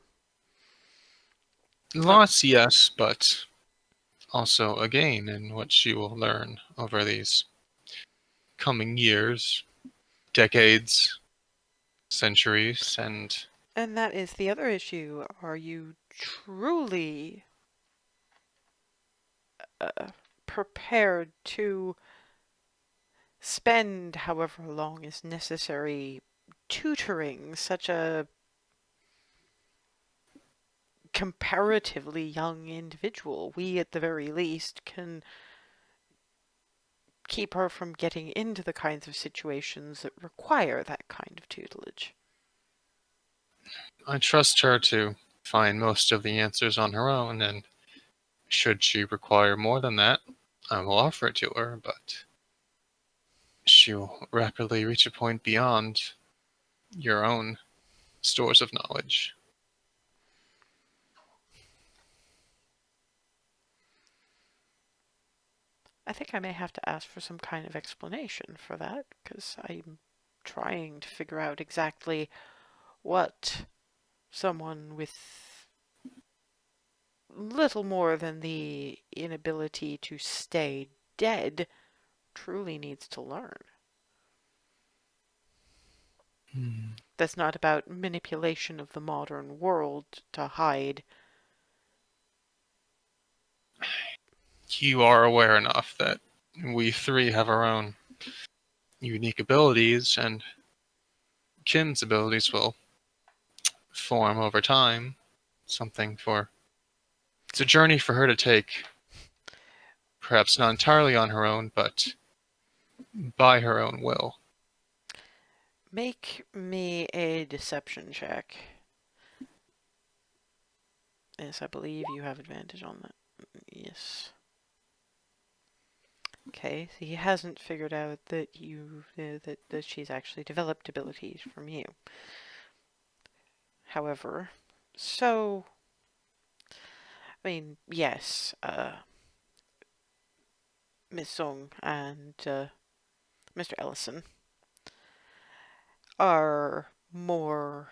Loss, yes, but also a gain in what she will learn over these coming years, decades, centuries, and And that is the other issue. Are you truly prepared to spend however long is necessary tutoring such a comparatively young individual? We, at the very least, can keep her from getting into the kinds of situations that require that kind of tutelage. I trust her to find most of the answers on her own, and should she require more than that, I will offer it to her, but she will rapidly reach a point beyond your own stores of knowledge. I think I may have to ask for some kind of explanation for that, because I'm trying to figure out exactly what someone with little more than the inability to stay dead truly needs to learn. That's not about manipulation of the modern world to hide. You are aware enough that we three have our own unique abilities, and Kim's abilities will form over time. It's a journey for her to take, perhaps not entirely on her own, but by her own will. Make me a deception check. Yes, I believe you have advantage on that. Yes. Okay, so he hasn't figured out that that she's actually developed abilities from you. However, so I mean, yes, Miss Song and Mr. Ellison are more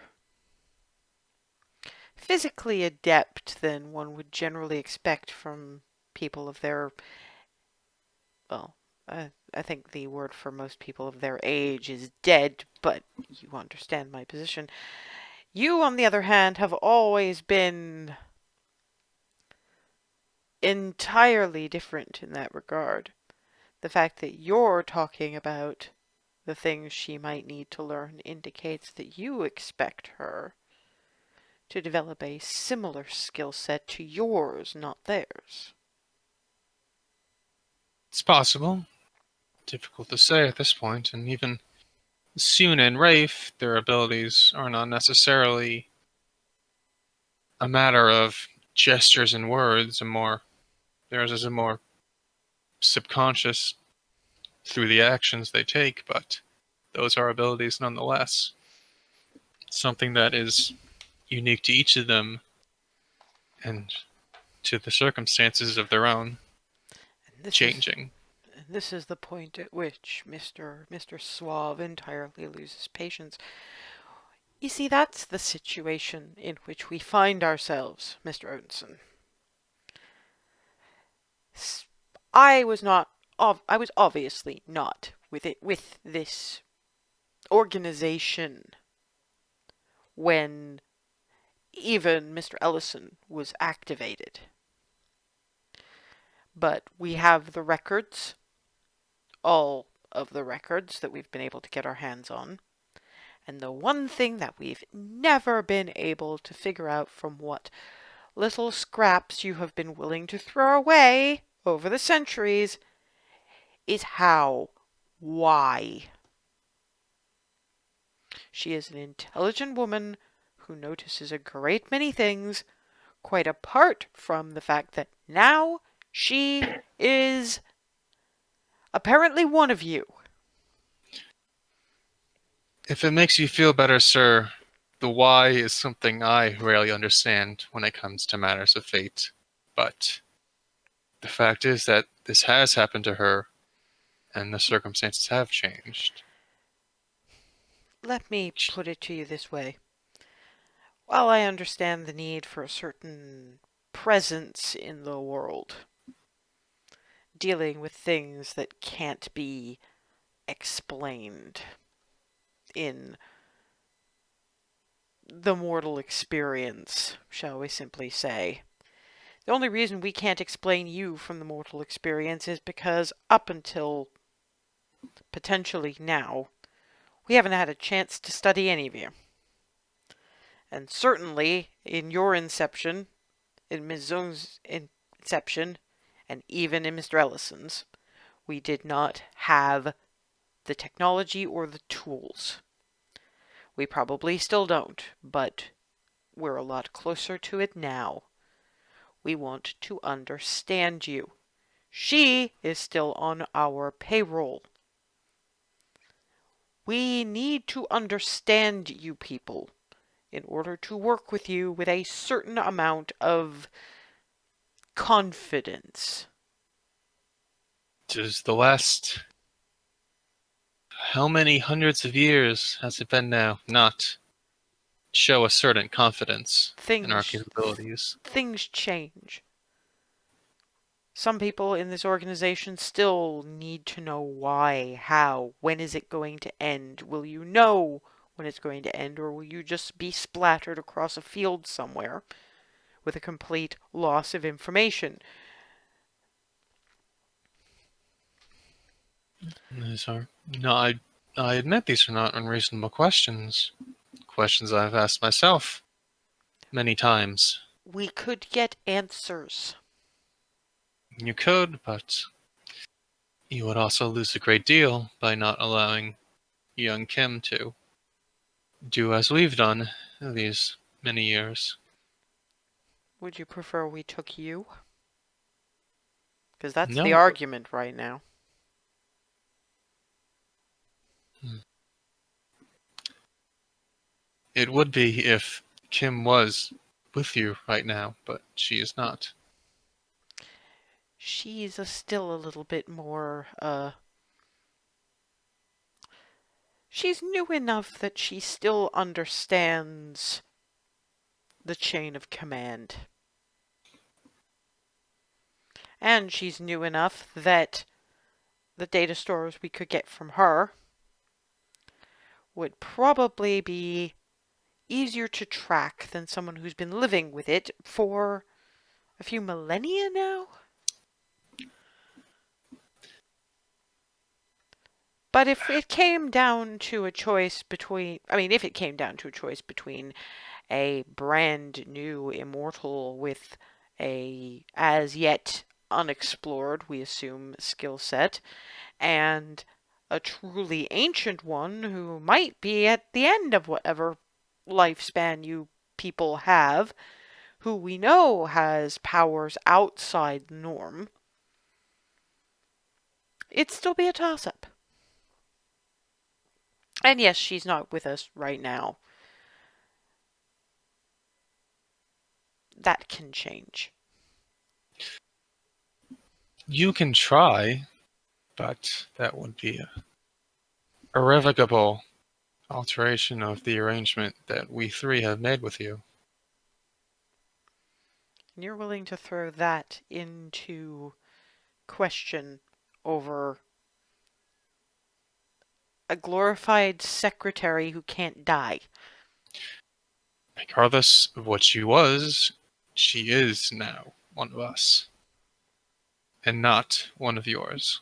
physically adept than one would generally expect from people of their, well, I think the word for most people of their age is dead, but you understand my position. You, on the other hand, have always been entirely different in that regard. The fact that you're talking about the things she might need to learn indicates that you expect her to develop a similar skill set to yours, not theirs. It's possible. Difficult to say at this point, and even Suna and Rafe, their abilities are not necessarily a matter of gestures and words, theirs is a more subconscious through the actions they take, but those are abilities nonetheless. Something that is unique to each of them and to the circumstances of their own changing. This is the point at which Mr. Suave entirely loses patience. You see, that's the situation in which we find ourselves, Mr. Odinson. I was obviously not with this organization when even Mr. Ellison was activated. But we have the records, all of the records that we've been able to get our hands on. And the one thing that we've never been able to figure out from what little scraps you have been willing to throw away over the centuries is why. She is an intelligent woman who notices a great many things, quite apart from the fact that now she is apparently one of you. If it makes you feel better, sir, the why is something I rarely understand when it comes to matters of fate. But the fact is that this has happened to her, and the circumstances have changed. Let me put it to you this way. While I understand the need for a certain presence in the world, dealing with things that can't be explained in the mortal experience, shall we simply say. The only reason we can't explain you from the mortal experience is because up until potentially now, we haven't had a chance to study any of you. And certainly, in your inception, in Ms. Zong's inception, and even in Mr. Ellison's, we did not have the technology or the tools. We probably still don't, but we're a lot closer to it now. We want to understand you. She is still on our payroll. We need to understand you people in order to work with you with a certain amount of confidence. Does the last... how many hundreds of years has it been now not show a certain confidence in our capabilities? Things change. Some people in this organization still need to know why, how, when is it going to end? Will you know when it's going to end, or will you just be splattered across a field somewhere with a complete loss of information? These are No, I admit these are not unreasonable questions. Questions I've asked myself many times. We could get answers. You could, but you would also lose a great deal by not allowing young Kim to do as we've done these many years. Would you prefer we took you? Because that's the No, argument right now. it would be if Kim was with you right now, but she is not. She's still a little bit more, she's new enough that she still understands the chain of command. And she's new enough that the data stores we could get from her would probably be easier to track than someone who's been living with it for a few millennia now. But if it came down to a choice between, if it came down to a choice between a brand new immortal with a as yet unexplored, we assume, skill set, and a truly ancient one who might be at the end of whatever lifespan you people have, who we know has powers outside the norm, it'd still be a toss-up. And yes, she's not with us right now. That can change. You can try, but that would be a irrevocable alteration of the arrangement that we three have made with you. And you're willing to throw that into question over a glorified secretary who can't die. Regardless of what she was, she is now one of us. And not one of yours.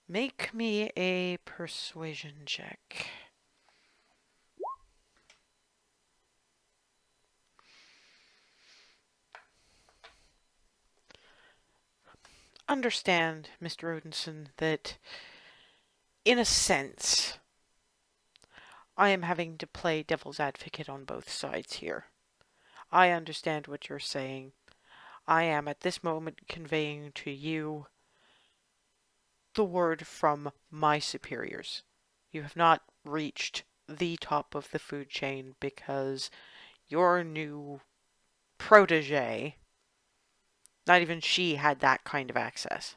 Make me a persuasion check. Understand, Mr. Odinson, that in a sense, I am having to play devil's advocate on both sides here. I understand what you're saying. I am at this moment conveying to you the word from my superiors. You have not reached the top of the food chain because your new protege, not even she had that kind of access.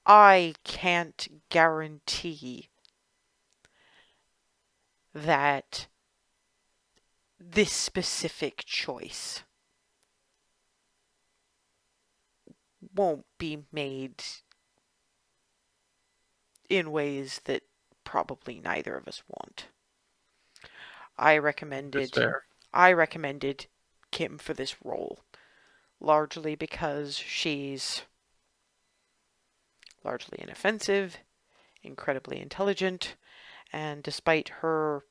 I can't guarantee that this specific choice won't be made in ways that probably neither of us want. I recommended Kim for this role, largely because she's largely inoffensive, incredibly intelligent, and despite her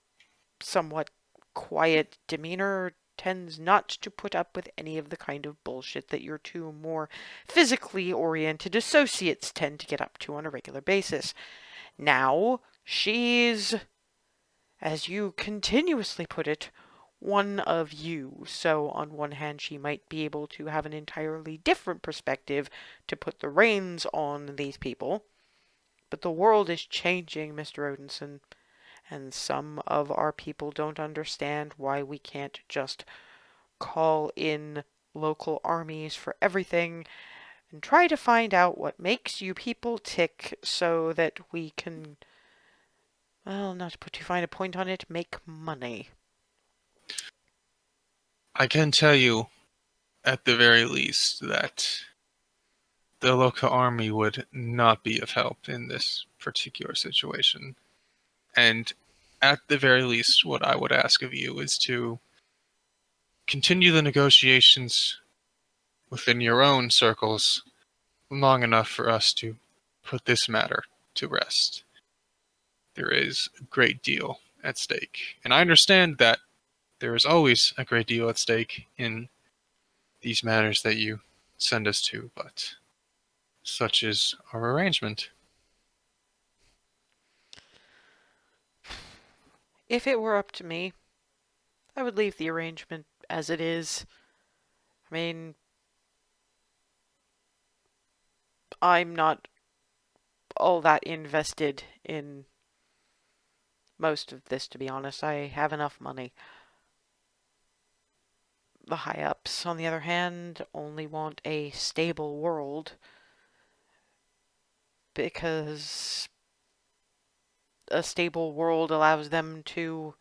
somewhat quiet demeanor, tends not to put up with any of the kind of bullshit that your two more physically oriented associates tend to get up to on a regular basis. Now, she's, as you continuously put it, one of you. So on one hand, she might be able to have an entirely different perspective to put the reins on these people. But the world is changing, Mr. Odinson, and some of our people don't understand why we can't just call in local armies for everything and try to find out what makes you people tick so that we can, well, not to put too fine a point on it, make money. I can tell you, at the very least, that the local army would not be of help in this particular situation. And at the very least, what I would ask of you is to continue the negotiations within your own circles long enough for us to put this matter to rest. There is a great deal at stake, and I understand that there is always a great deal at stake in these matters that you send us to, but such is our arrangement. If it were up to me, I would leave the arrangement as it is. I mean, I'm not all that invested in most of this, to be honest. I have enough money. The high-ups, on the other hand, only want a stable world because a stable world allows them to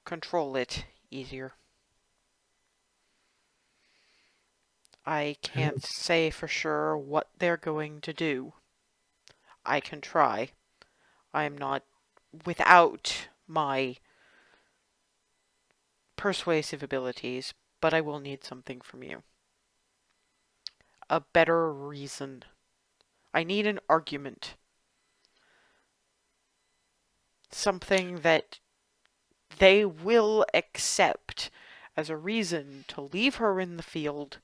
control it easier. I can't say for sure what they're going to do. I can try. I'm not without my persuasive abilities, but I will need something from you. A better reason. I need an argument. Something that they will accept as a reason to leave her in the field,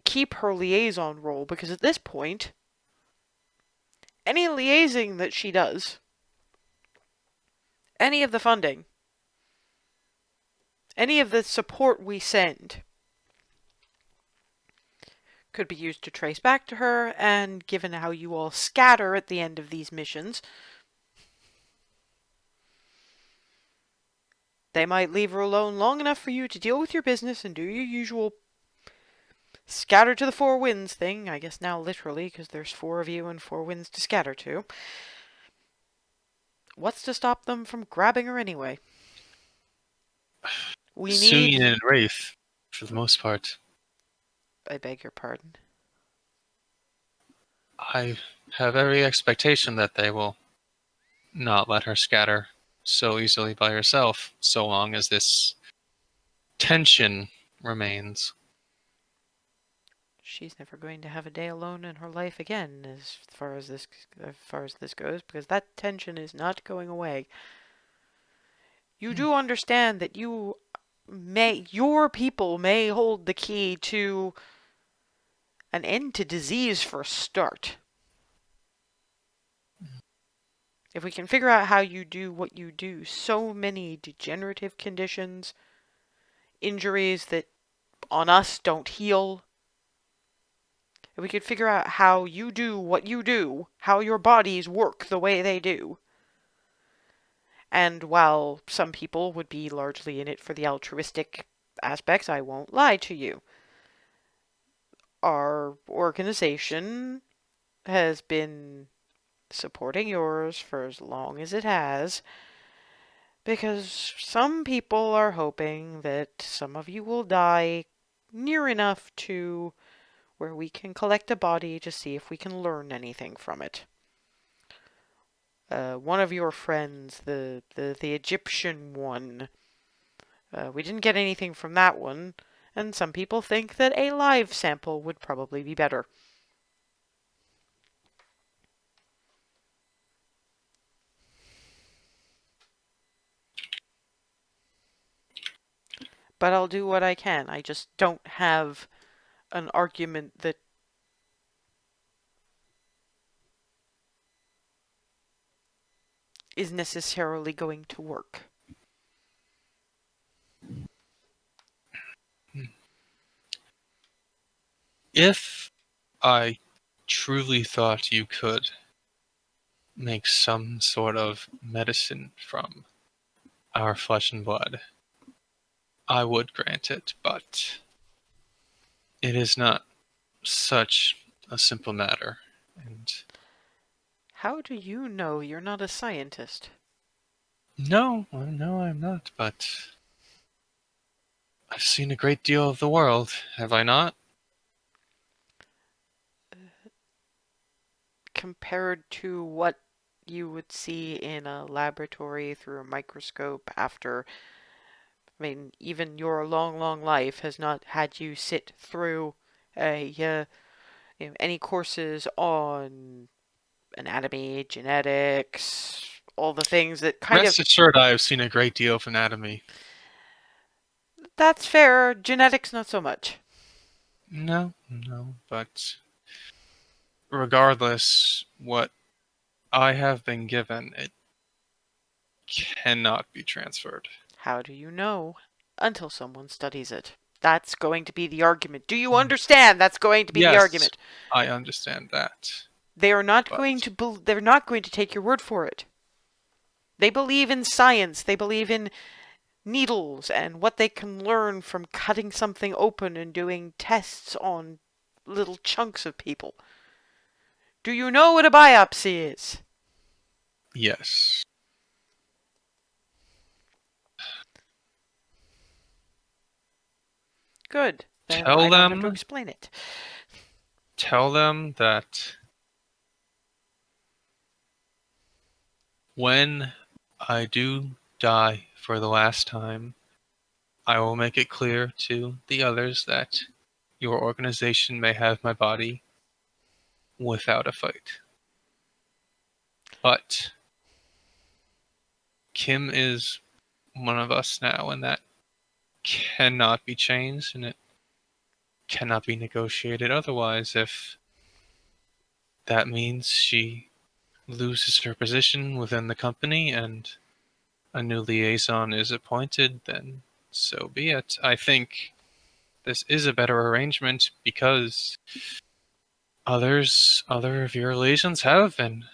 keep her liaison role, because at this point, any liaising that she does, any of the funding, any of the support we send, could be used to trace back to her, and given how you all scatter at the end of these missions, they might leave her alone long enough for you to deal with your business and do your usual scatter to the four winds thing. I guess now literally, because there's 4 of you and 4 winds to scatter to. What's to stop them from grabbing her anyway? We need... Sunyan and Wraith, for the most part. I beg your pardon. I have every expectation that they will not let her scatter so easily by herself, so long as this tension remains. She's never going to have a day alone in her life again, as far as this goes, because that tension is not going away. You do understand that your people may hold the key to an end to disease for a start. If we can figure out how you do what you do, so many degenerative conditions, injuries that on us don't heal. If we could figure out how you do what you do, how your bodies work the way they do. And while some people would be largely in it for the altruistic aspects, I won't lie to you. Our organization has been supporting yours for as long as it has, because some people are hoping that some of you will die near enough to where we can collect a body to see if we can learn anything from it. One of your friends, the Egyptian one, we didn't get anything from that one, and some people think that a live sample would probably be better. But I'll do what I can. I just don't have an argument that is necessarily going to work. If I truly thought you could make some sort of medicine from our flesh and blood, I would grant it, but it is not such a simple matter, and How do you know you're not a scientist? no, I'm not, but I've seen a great deal of the world, have I not? Compared to what you would see in a laboratory through a microscope after, I mean, even your long, long life has not had you sit through a any courses on anatomy, genetics, all the things that kind Rest of... assured, I have seen a great deal of anatomy. That's fair. Genetics, not so much. No, but regardless, what I have been given, it cannot be transferred. How do you know? Until someone studies it. That's going to be the argument. Do you understand? That's going to be the Yes, argument. I understand that. They are not But- going to. They're not going to take your word for it. They believe in science. They believe in needles and what they can learn from cutting something open and doing tests on little chunks of people. Do you know what a biopsy is? Yes. Good. Then Tell I don't have to them- explain it. Tell them that when I do die for the last time, I will make it clear to the others that your organization may have my body without a fight. But Kim is one of us now, and that cannot be changed, and it cannot be negotiated otherwise. If that means she loses her position within the company and a new liaison is appointed, then so be it. I think this is a better arrangement because other of your liaisons have been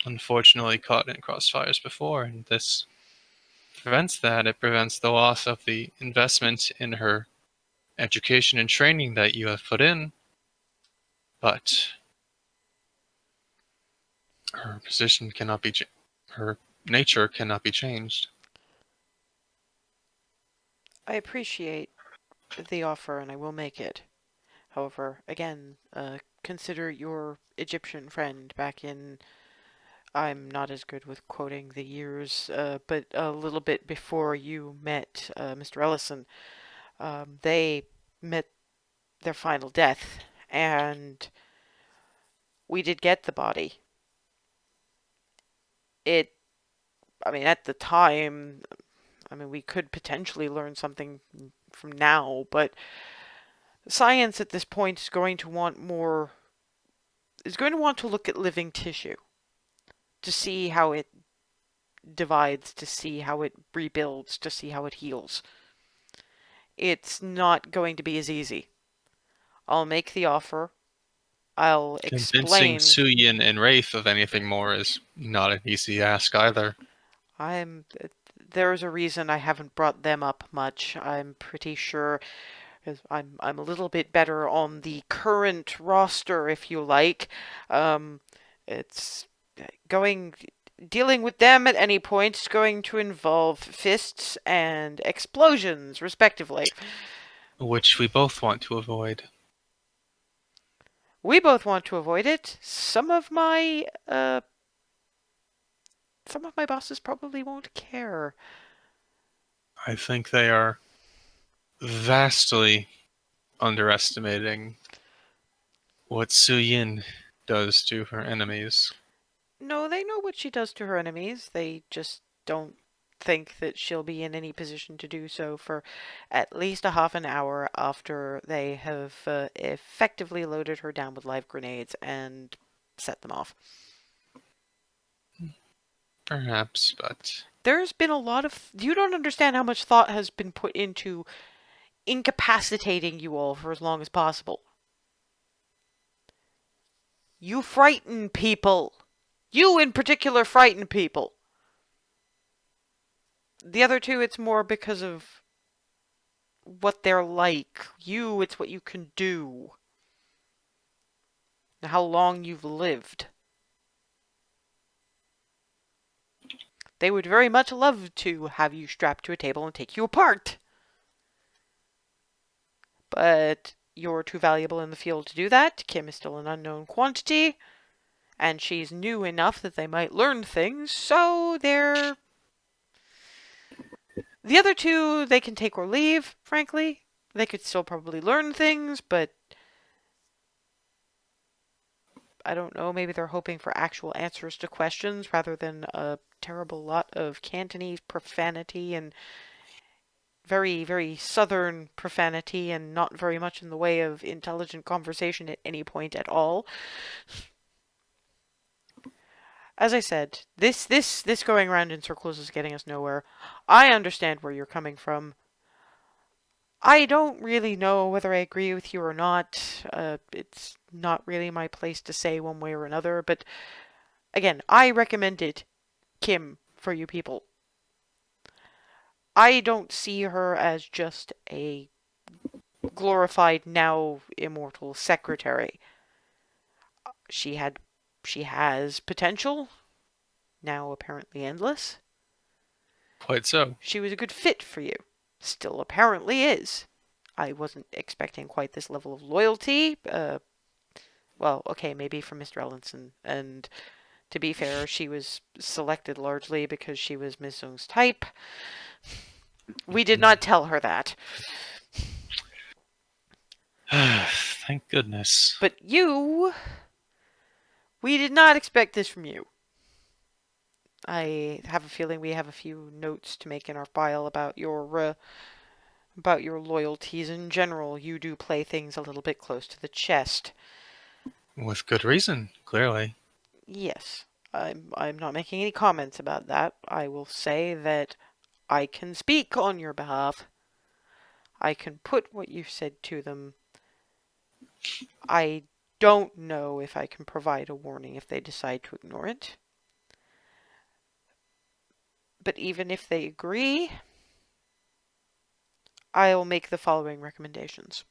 unfortunately caught in crossfires before, and this prevents that. It prevents the loss of the investment in her education and training that you have put in, but her position cannot be her nature cannot be changed. I appreciate the offer and I will make it. However, again, consider your Egyptian friend back in... I'm not as good with quoting the years, but a little bit before you met Mr. Ellison. They met their final death, and we did get the body. At the time, we could potentially learn something from now, but science at this point is going to want to look at living tissue to see how it divides, to see how it rebuilds, to see how it heals. It's not going to be as easy. I'll make the offer. I'll Convincing explain. Suyin and Wraith of anything more is not an easy ask either. There's a reason I haven't brought them up much. I'm pretty sure I'm a little bit better on the current roster, if you like. It's dealing with them at any point is going to involve fists and explosions, respectively. Which we both want to avoid. We both want to avoid it. Some of my bosses probably won't care. I think they are vastly underestimating what Suyin does to her enemies. No, they know what she does to her enemies. They just don't think that she'll be in any position to do so for at least a half an hour after they have effectively loaded her down with live grenades and set them off. Perhaps, but There's been a lot of... You don't understand how much thought has been put into incapacitating you all for as long as possible. You frighten people. You in particular frighten people. The other two, it's more because of what they're like. You, it's what you can do. And how long you've lived. They would very much love to have you strapped to a table and take you apart. But you're too valuable in the field to do that. Kim is still an unknown quantity. And she's new enough that they might learn things, so they're... The other two, they can take or leave, frankly. They could still probably learn things, but I don't know, maybe they're hoping for actual answers to questions rather than a terrible lot of Cantonese profanity and very, very southern profanity and not very much in the way of intelligent conversation at any point at all. As I said, this going around in circles is getting us nowhere. I understand where you're coming from. I don't really know whether I agree with you or not. It's not really my place to say one way or another, but again, I recommended Kim for you people. I don't see her as just a glorified, now immortal secretary. She has potential, now apparently endless. Quite so. She was a good fit for you. Still apparently is. I wasn't expecting quite this level of loyalty. Well, okay, maybe from Mr. Ellenson. And to be fair, she was selected largely because she was Ms. Zung's type. We did not tell her that. Thank goodness. But you... We did not expect this from you. I have a feeling we have a few notes to make in our file about your loyalties in general. You do play things a little bit close to the chest. With good reason, clearly. Yes, I'm not making any comments about that. I will say that I can speak on your behalf. I can put what you said to them. I don't know if I can provide a warning if they decide to ignore it. But even if they agree, I'll make the following recommendations.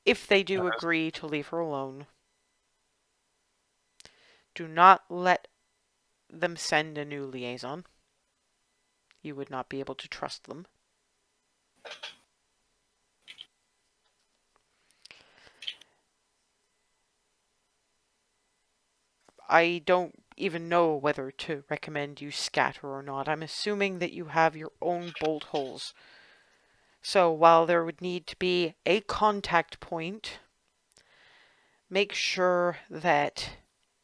If they do agree to leave her alone, do not let them send a new liaison. You would not be able to trust them. I don't even know whether to recommend you scatter or not. I'm assuming that you have your own bolt holes. So while there would need to be a contact point, make sure that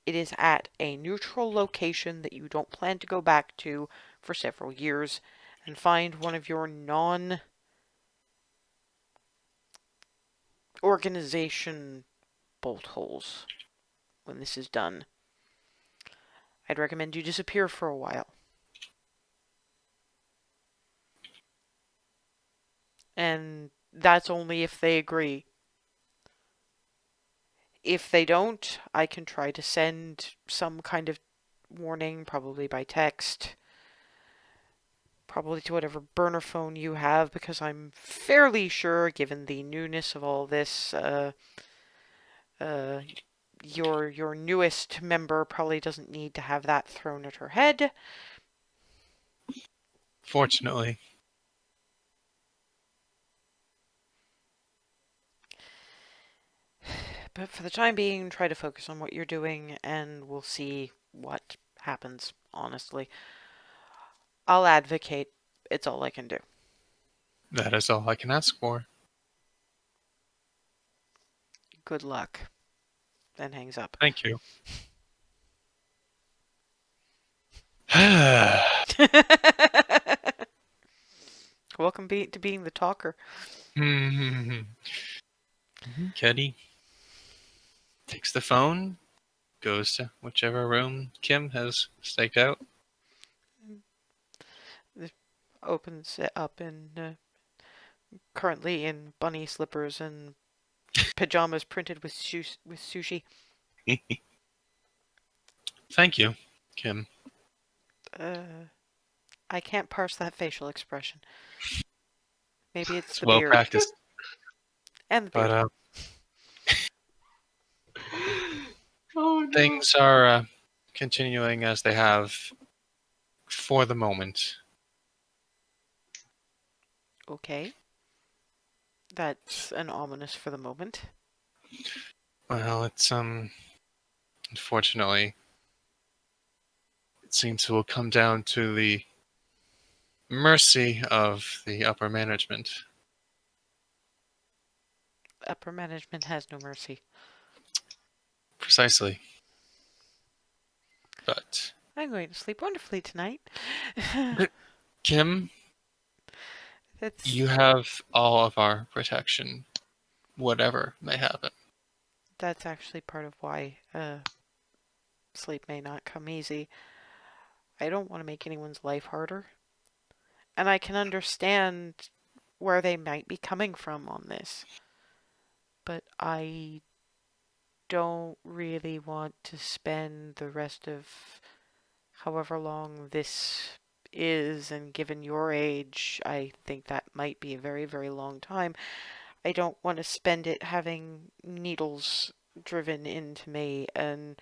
it is at a neutral location that you don't plan to go back to for several years, and find one of your non-organization bolt holes when this is done. I'd recommend you disappear for a while. And that's only if they agree. If they don't, I can try to send some kind of warning, probably by text. Probably to whatever burner phone you have, because I'm fairly sure, given the newness of all this, your newest member probably doesn't need to have that thrown at her head. Fortunately. But for the time being, try to focus on what you're doing, and we'll see what happens, honestly. I'll advocate. It's all I can do. That is all I can ask for. Good luck. Then hangs up. Thank you. Welcome to being the talker. Keddy takes the phone, goes to whichever room Kim has staked out. Opens it up and currently in bunny slippers and pajamas printed with sushi. Thank you, Kim. I can't parse that facial expression. Maybe it's the well beard. practiced. And the beard. But Oh, no. things are continuing as they have for the moment. Okay. That's an ominous for the moment. Well, it's unfortunately, it seems it will come down to the mercy of the upper management. Upper management has no mercy. Precisely. But, I'm going to sleep wonderfully tonight. Kim, That's you have all of our protection, whatever may happen. that's actually part of why sleep may not come easy. I don't want to make anyone's life harder, and I can understand where they might be coming from on this, but I don't really want to spend the rest of however long this is, and given your age, I think that might be a very, very long time. I don't want to spend it having needles driven into me and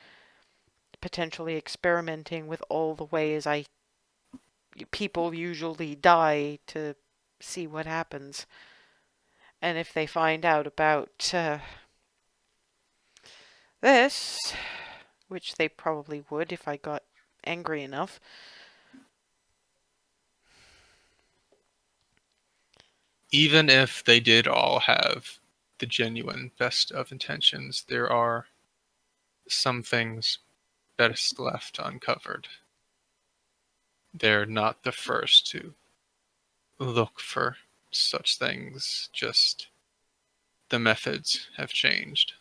potentially experimenting with all the ways people usually die to see what happens. And if they find out about this, which they probably would if I got angry enough. Even if they did all have the genuine best of intentions, there are some things best left uncovered. They're not the first to look for such things, just the methods have changed.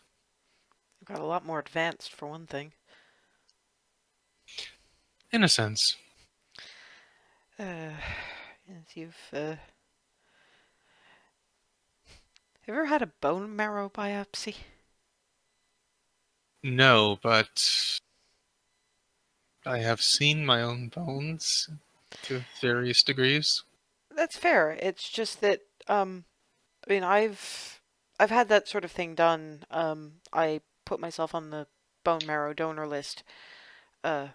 Got a lot more advanced, for one thing. In a sense. Yes, you've ever had a bone marrow biopsy? No, but I have seen my own bones to various degrees. That's fair. It's just that I mean, I've had that sort of thing done. I put myself on the bone marrow donor list. Uh,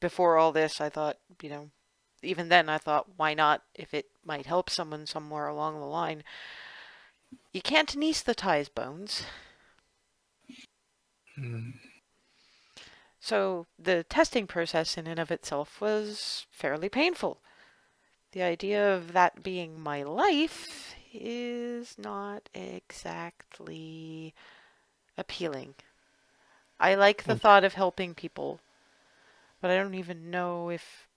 Before all this, I thought, even then I thought, why not? If it might help someone somewhere along the line. You can't anesthetize bones. Hmm. So the testing process in and of itself was fairly painful. The idea of that being my life is not exactly appealing. I like the thought of helping people, but I don't even know if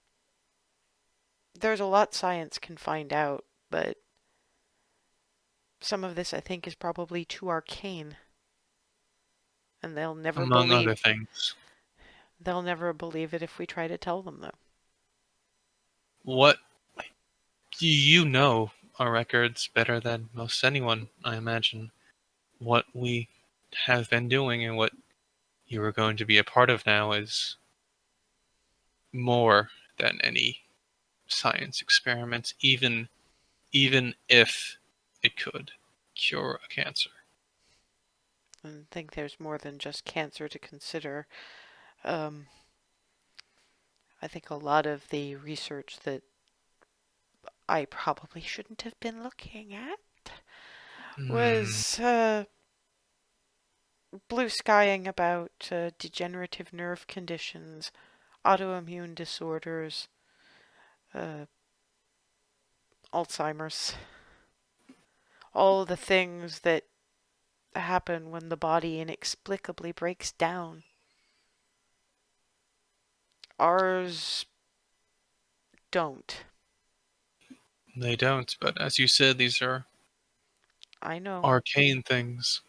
there's a lot science can find out, but some of this I think is probably too arcane. And Among other things. they'll never believe it if we try to tell them though. What you know our records better than most anyone, I imagine. What we have been doing and what you are going to be a part of now is more than any science experiment, even if it could cure a cancer. And I think there's more than just cancer to consider. Um, I think a lot of the research that I probably shouldn't have been looking at was blue skying about degenerative nerve conditions, autoimmune disorders, uh, Alzheimer's, all the things that happen when the body inexplicably breaks down. Ours don't. They don't, but as you said, these are I know. arcane things.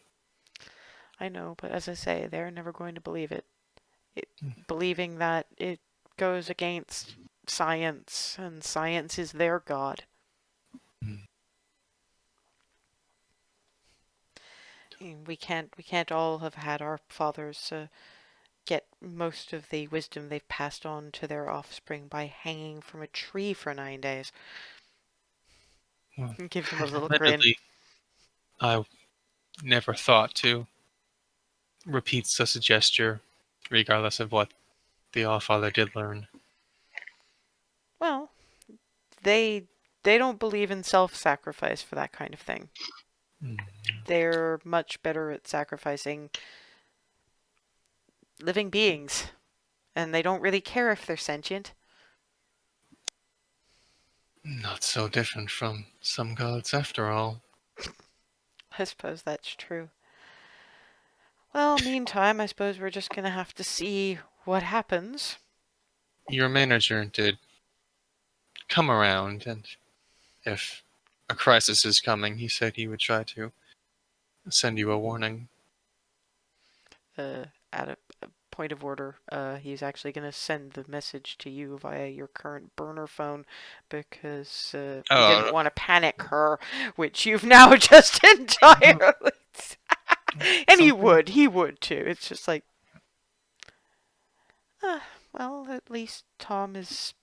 I know, but as I say, they're never going to believe it. Believing that it goes against science, and science is their god. Mm. We can't all have had our fathers get most of the wisdom they've passed on to their offspring by hanging from a tree for 9 days. Well, Gives them a little grin. admittedly, I never thought to repeat such a gesture, regardless of what the Allfather did learn. Well, they don't believe in self-sacrifice for that kind of thing. Mm. They're much better at sacrificing living beings, and they don't really care if they're sentient. Not so different from some gods, after all. I suppose that's true. Well, meantime, I suppose we're just gonna have to see what happens. Your manager did come around, and if a crisis is coming, he said he would try to send you a warning. At a point of order, he's actually gonna send the message to you via your current burner phone because he didn't Oh, want to panic her, which you've now just entirely. And something. he would too. It's just like, well, at least Tom is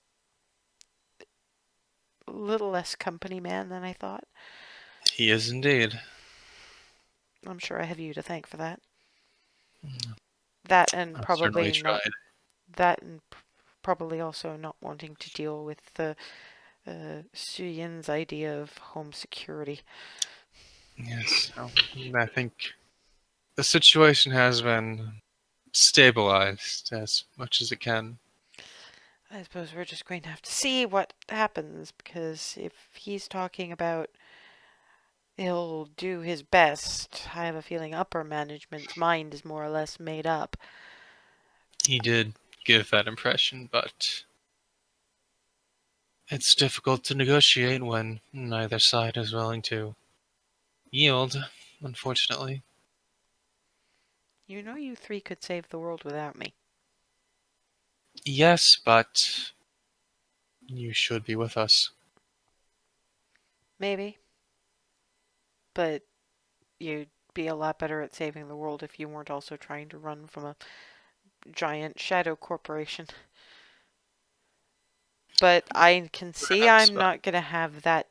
a little less company man than I thought. He is indeed. I'm sure I have you to thank for that. That and I certainly probably not. tried. That and probably also not wanting to deal with the Suyin's idea of home security. Yes, I think the situation has been stabilized as much as it can. I suppose we're just going to have to see what happens, because if he's talking about he'll do his best, I have a feeling upper management's mind is more or less made up. He did give that impression, but it's difficult to negotiate when neither side is willing to yield, unfortunately. You know, you three could save the world without me. Yes, but you should be with us. Maybe. But you'd be a lot better at saving the world if you weren't also trying to run from a giant shadow corporation. But I can see Perhaps, I'm but not going to have that.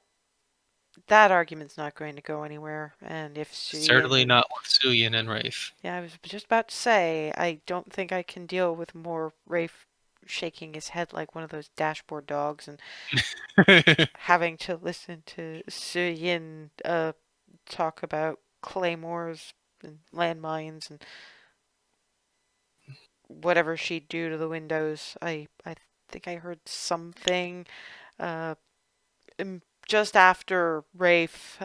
That argument's not going to go anywhere. And if certainly Suyin. not with Suyin and Wraith. Yeah, I was just about to say, I don't think I can deal with more Rafe shaking his head like one of those dashboard dogs and having to listen to Suyin talk about claymores and landmines and whatever she'd do to the windows. I think I heard something uh, just after Rafe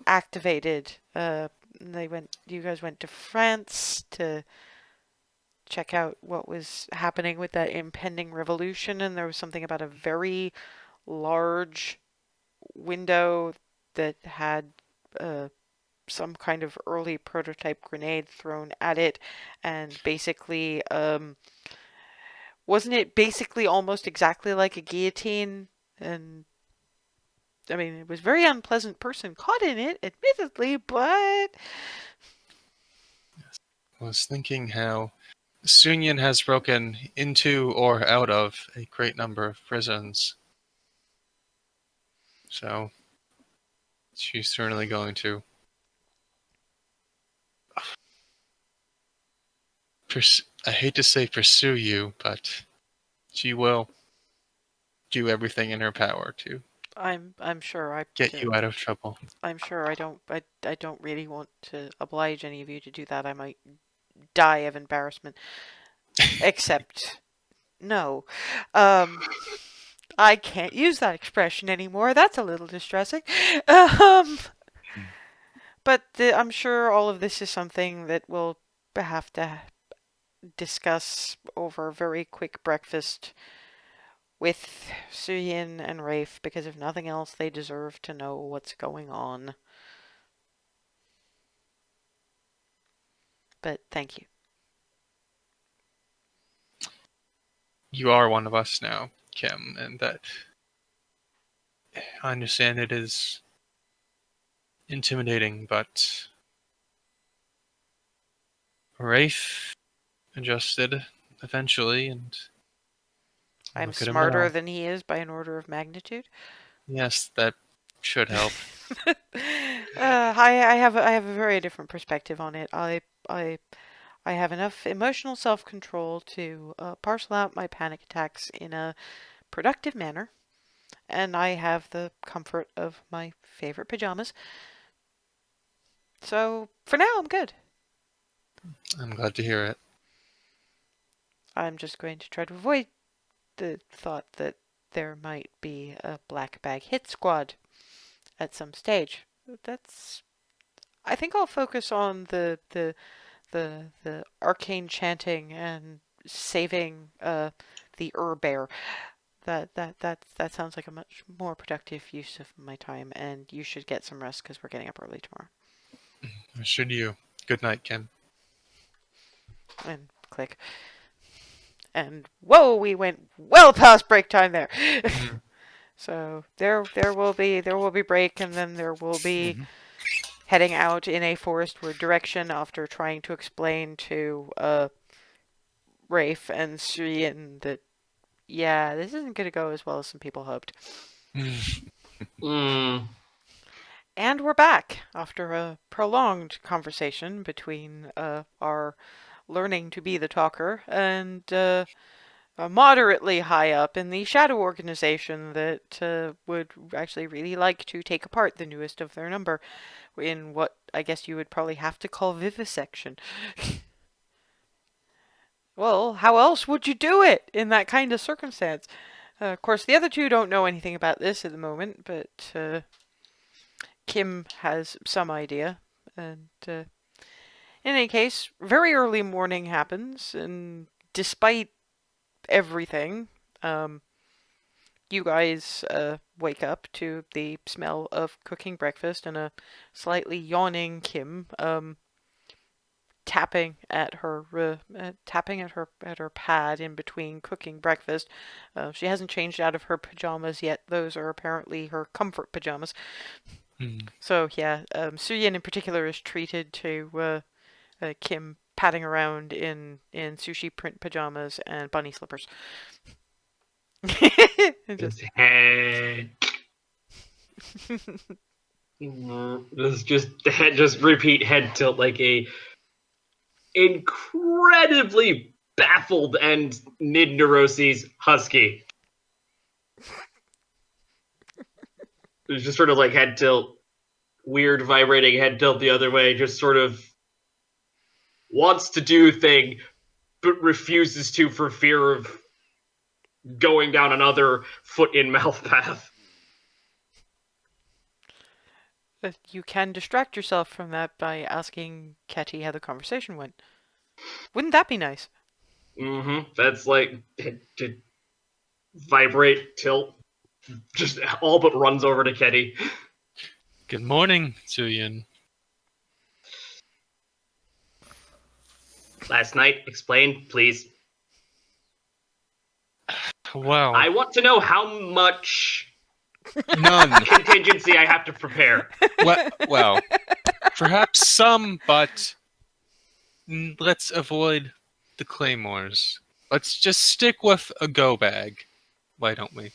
activated. You guys went to France to check out what was happening with that impending revolution, and there was something about a very large window that had some kind of early prototype grenade thrown at it, and basically, wasn't it basically almost exactly like a guillotine? And I mean, it was a very unpleasant person caught in it, admittedly, but I was thinking how Sunyan has broken into or out of a great number of prisons. So she's certainly going to I hate to say pursue you, but she will do everything in her power to I'm sure get you out of trouble. I'm sure I don't really want to oblige any of you to do that. I might die of embarrassment. Except no. I can't use that expression anymore. That's a little distressing. Um but I'm sure all of this is something that we'll have to discuss over a very quick breakfast with Suyin and Rafe, because if nothing else, they deserve to know what's going on. But thank you. You are one of us now, Kim, and that I understand it is intimidating, but Rafe adjusted eventually, and I'm look at him smarter now. than he is by an order of magnitude. Yes, that should help. I have I have a very different perspective on it. I have enough emotional self-control to parcel out my panic attacks in a productive manner, and I have the comfort of my favorite pajamas. So for now, I'm good. I'm glad to hear it. I'm just going to try to avoid the thought that there might be a black bag hit squad at some stage. That's I think I'll focus on the arcane chanting and saving the bear. That sounds like a much more productive use of my time, and you should get some rest because we're getting up early tomorrow. Should you? Good night, Kim. And click. And whoa, we went well past break time there. So there will be break, and then there will be heading out in a forestward direction after trying to explain to Rafe and Srian that yeah, this isn't going to go as well as some people hoped. Mm. And we're back after a prolonged conversation between our learning to be the talker and moderately high up in the shadow organization that would actually really like to take apart the newest of their number in what I guess you would probably have to call vivisection. Well, how else would you do it in that kind of circumstance? Of course, the other two don't know anything about this at the moment, but Kim has some idea. And in any case, very early morning happens, and despite everything, you guys wake up to the smell of cooking breakfast and a slightly yawning Kim tapping at her pad in between cooking breakfast. She hasn't changed out of her pajamas yet. Those are apparently her comfort pajamas. So yeah, Suyin in particular is treated to Kim padding around in sushi print pajamas and bunny slippers. Just head. just repeat head tilt like a incredibly baffled and mid-neuroses husky. It's just sort of like head tilt, weird vibrating head tilt the other way, just sort of wants to do thing, but refuses to for fear of going down another foot-in-mouth path. You can distract yourself from that by asking Ketty how the conversation went. Wouldn't that be nice? That's like to vibrate, tilt, just all but runs over to Ketty. Good morning, Suyin. Last night, explain, please. Well, I want to know how much none. contingency I have to prepare. Well, perhaps some, but let's avoid the claymores. Let's just stick with a go bag. Why don't we?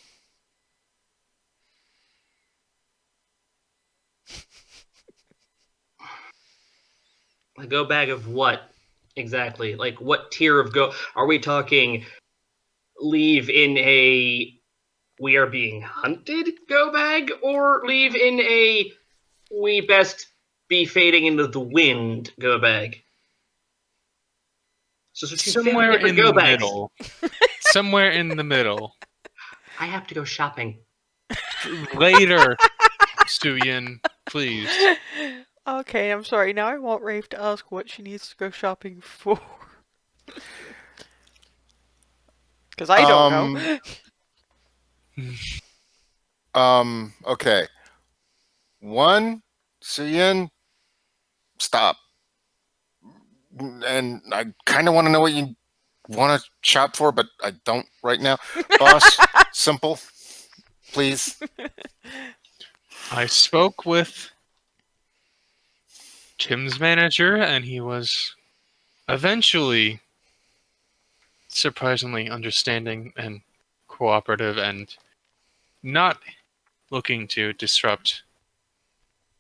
A go bag of what exactly? Like what tier of go? Are we talking leave in a we are being hunted go bag, or leave in a we best be fading into the wind go bag? So Somewhere in the middle. Somewhere in the middle. I have to go shopping. Later, Suyin, please. Okay, I'm sorry. Now I want Rafe to ask what she needs to go shopping for. Because I don't know. Okay. One, Suyin, stop. And I kind of want to know what you want to shop for, but I don't right now. Boss, simple, please. I spoke with Kim's manager, and he was eventually surprisingly understanding and cooperative and not looking to disrupt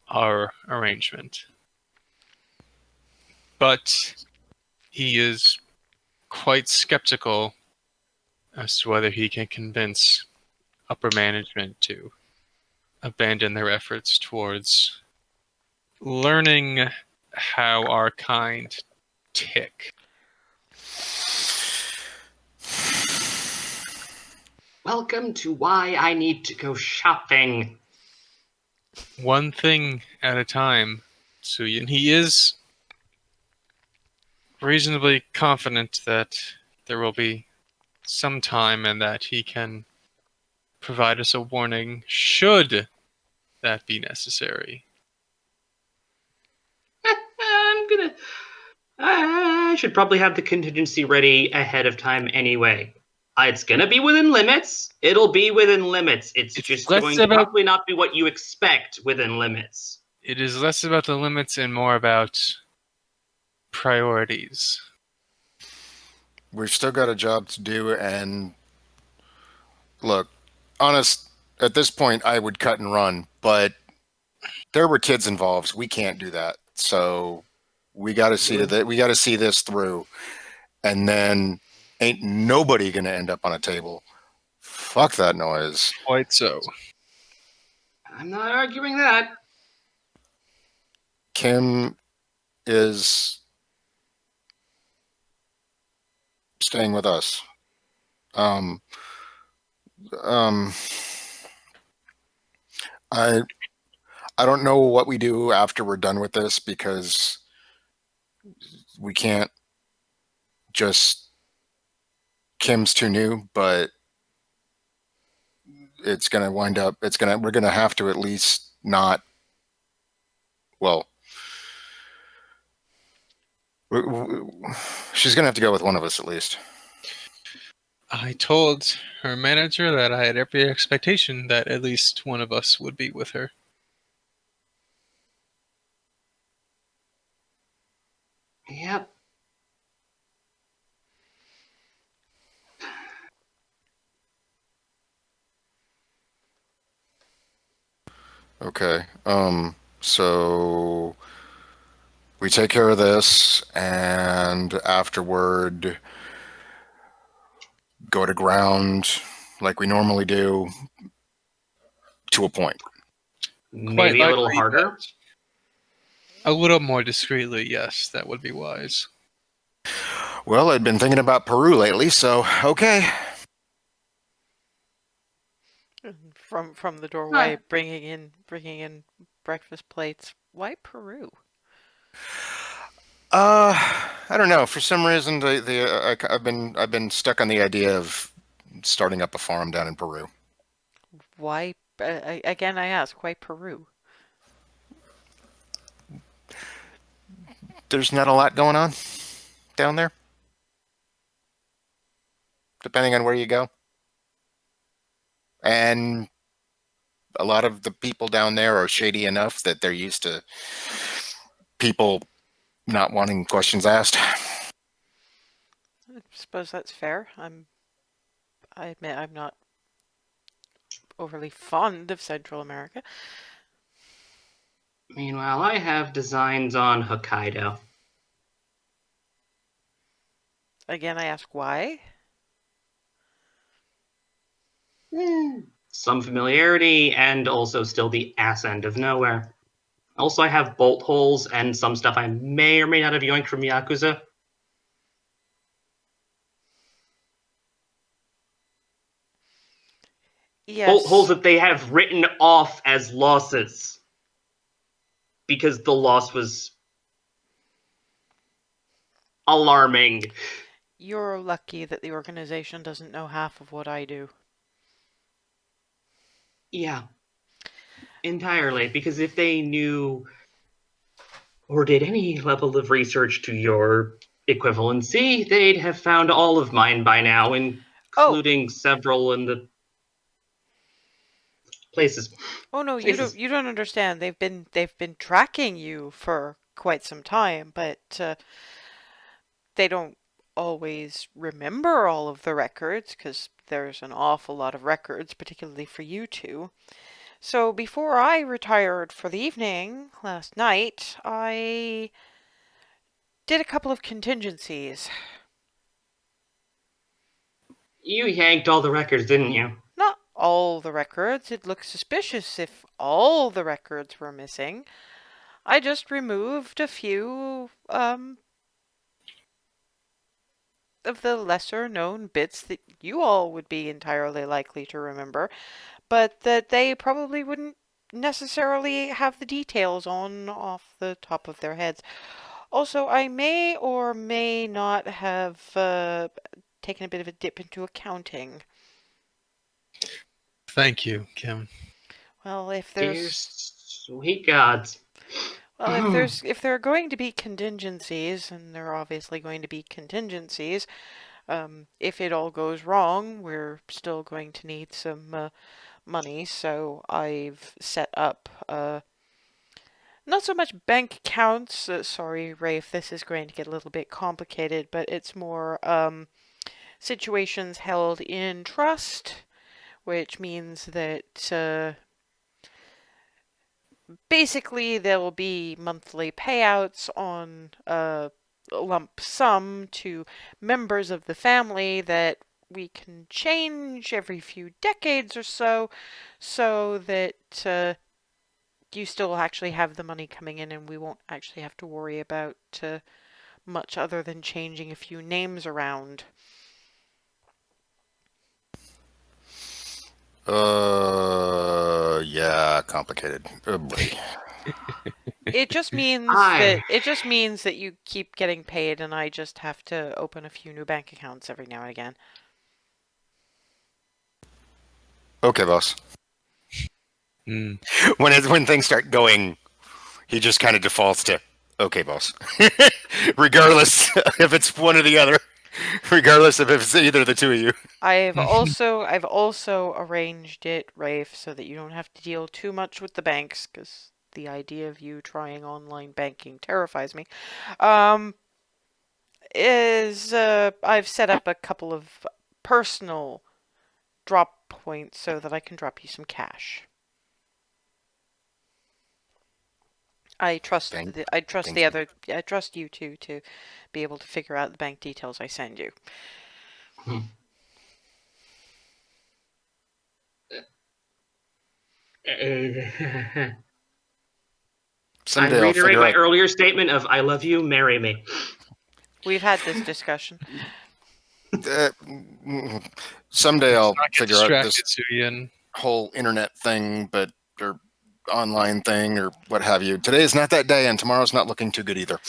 our arrangement. But he is quite skeptical as to whether he can convince upper management to abandon their efforts towards learning how our kind tick. Welcome to why I need to go shopping. One thing at a time, Suyin. He is reasonably confident that there will be some time and that he can provide us a warning should that be necessary. I should probably have the contingency ready ahead of time anyway. It's gonna be within limits. It'll be within limits. It's just less going to about probably not be what you expect within limits. it is less about the limits and more about priorities. We've still got a job to do, and look, honest, at this point, I would cut and run, but there were kids involved. We can't do that. So we got to see that we got to see this through, and then ain't nobody gonna end up on a table. Fuck that noise. Quite so. I'm not arguing that. Kim is staying with us. I don't know what we do after we're done with this, because we can't just, Kim's too new, but it's going to wind up, we're going to have to at least not, well, she's going to have to go with one of us at least. I told her manager that I had every expectation that at least one of us would be with her. Yep. Okay. So we take care of this, and afterward go to ground like we normally do, to a point. Maybe a little likely, harder. but a little more discreetly, yes, that would be wise. Well, I'd been thinking about Peru lately, so okay. From the doorway, bringing in breakfast plates. Why Peru? I don't know. For some reason, I've been stuck on the idea of starting up a farm down in Peru. Why? Again, I ask, why Peru? There's not a lot going on down there, depending on where you go. And a lot of the people down there are shady enough that they're used to people not wanting questions asked. I suppose that's fair. I admit I'm not overly fond of Central America. Meanwhile, I have designs on Hokkaido. Again, I ask why. Some familiarity, and also still the ass end of nowhere. Also, I have bolt holes and some stuff I may or may not have yoinked from Yakuza. Yes. Bolt holes that they have written off as losses. Because the loss was alarming. You're lucky that the organization doesn't know half of what I do. Yeah. Entirely. Because if they knew or did any level of research to your equivalency, they'd have found all of mine by now, including several in the places. Oh no, Places. you don't understand. They've been tracking you for quite some time, but they don't always remember all of the records, because there's an awful lot of records, particularly for you two. So before I retired for the evening last night, I did a couple of contingencies. You yanked all the records, didn't you? Not all the records. It looks suspicious if all the records were missing. I just removed a few of the lesser known bits that you all would be entirely likely to remember, but that they probably wouldn't necessarily have the details on off the top of their heads. Also, I may or may not have taken a bit of a dip into accounting. Thank you, Kim. Well, if Dear there's sweet gods. well, if there are going to be contingencies, and there are obviously going to be contingencies, if it all goes wrong, we're still going to need some money. So I've set up not so much bank accounts. Sorry, Rafe, this is going to get a little bit complicated, but it's more situations held in trust, which means that basically there will be monthly payouts on a lump sum to members of the family that we can change every few decades or so, so that you still actually have the money coming in and we won't actually have to worry about much other than changing a few names around. Yeah, complicated. Oh boy. It just means I that you keep getting paid and I just have to open a few new bank accounts every now and again. Okay, boss. Mm. When things start going, he just kind of defaults to okay, boss. Regardless if it's one or the other. Regardless if it's either of the two of you. I've also arranged it, Rafe, so that you don't have to deal too much with the banks, because the idea of you trying online banking terrifies me. I've set up a couple of personal drop points so that I can drop you some cash. I trust Thank- I thank trust you two to be able to figure out the bank details I send you. Someday I'll reiterate figure my out. earlier statement of I love you, marry me. We've had this discussion. Someday I'll Not get figure out distracted, this Suyin. whole internet thing, or online thing, or what have you. Today is not that day, and tomorrow's not looking too good either.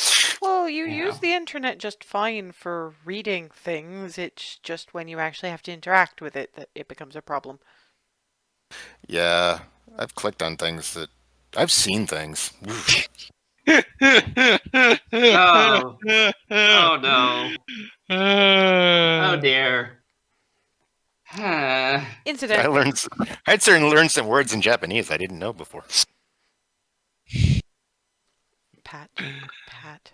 Well, you Yeah. use the internet just fine for reading things. It's just when you actually have to interact with it that it becomes a problem. Yeah, I've clicked on things that I've seen things. Oof. Oh, oh no. Oh dear. I Incident, learned. I'd certainly learned some words in Japanese I didn't know before. Pat, Pat.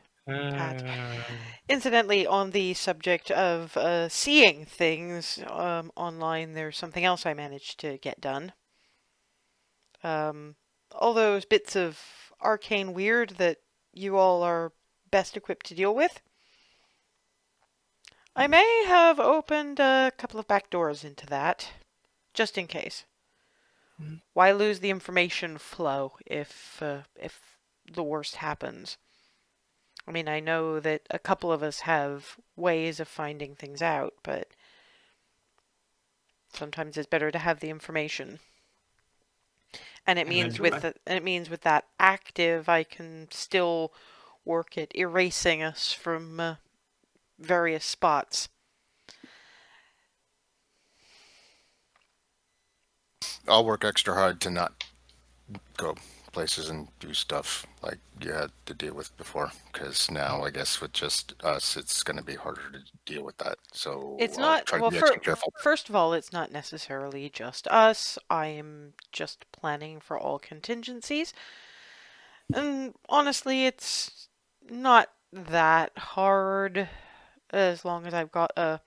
Incidentally, on the subject of seeing things online, there's something else I managed to get done. All those bits of arcane weird that you all are best equipped to deal with. I may have opened a couple of back doors into that, just in case. Why lose the information flow if the worst happens? I mean, I know that a couple of us have ways of finding things out, but sometimes it's better to have the information. And it means with that active, I can still work at erasing us from various spots. I'll work extra hard to not go places and do stuff like you had to deal with before. Because now, I guess with just us, it's going to be harder to deal with that. So It's I'll not try to well. be extra careful. First of all, it's not necessarily just us. I am just planning for all contingencies, and honestly, it's not that hard as long as I've got a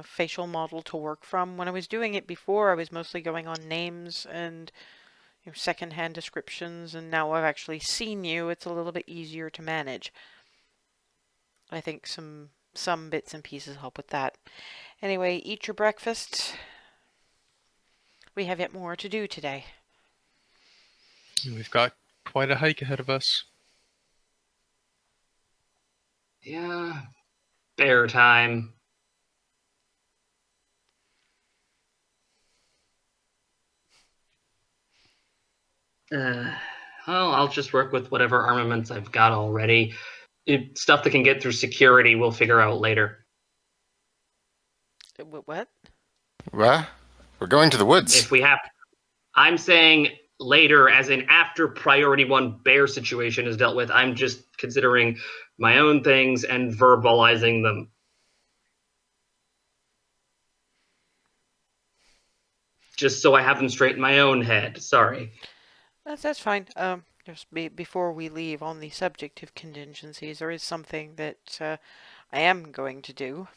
facial model to work from. When I was doing it before, I was mostly going on names and secondhand descriptions, and now I've actually seen you. It's a little bit easier to manage. I think some bits and pieces help with that. Anyway, eat your breakfast. We have yet more to do today. We've got quite a hike ahead of us. Yeah. Bear time. Well, I'll just work with whatever armaments I've got already. Stuff that can get through security, we'll figure out later. What? Well, we're going to the woods. If we have, I'm saying later, as in after Priority 1 bear situation is dealt with. I'm just considering my own things and verbalizing them. Just so I have them straight in my own head. Sorry. That's fine. Just before we leave on the subject of contingencies, there is something that I am going to do.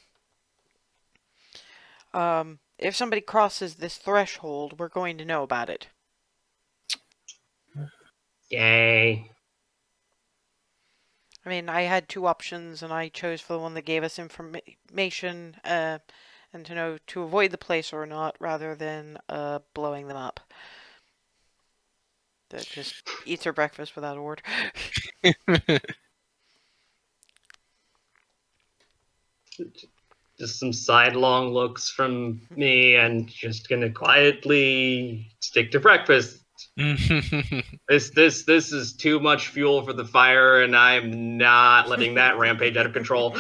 If somebody crosses this threshold, we're going to know about it. Yay. I mean, I had two options, and I chose for the one that gave us information, and to know to avoid the place or not, rather than blowing them up. That just eats her breakfast without a word. Just some sidelong looks from me, and just gonna quietly stick to breakfast. This is too much fuel for the fire, and I'm not letting that rampage out of control.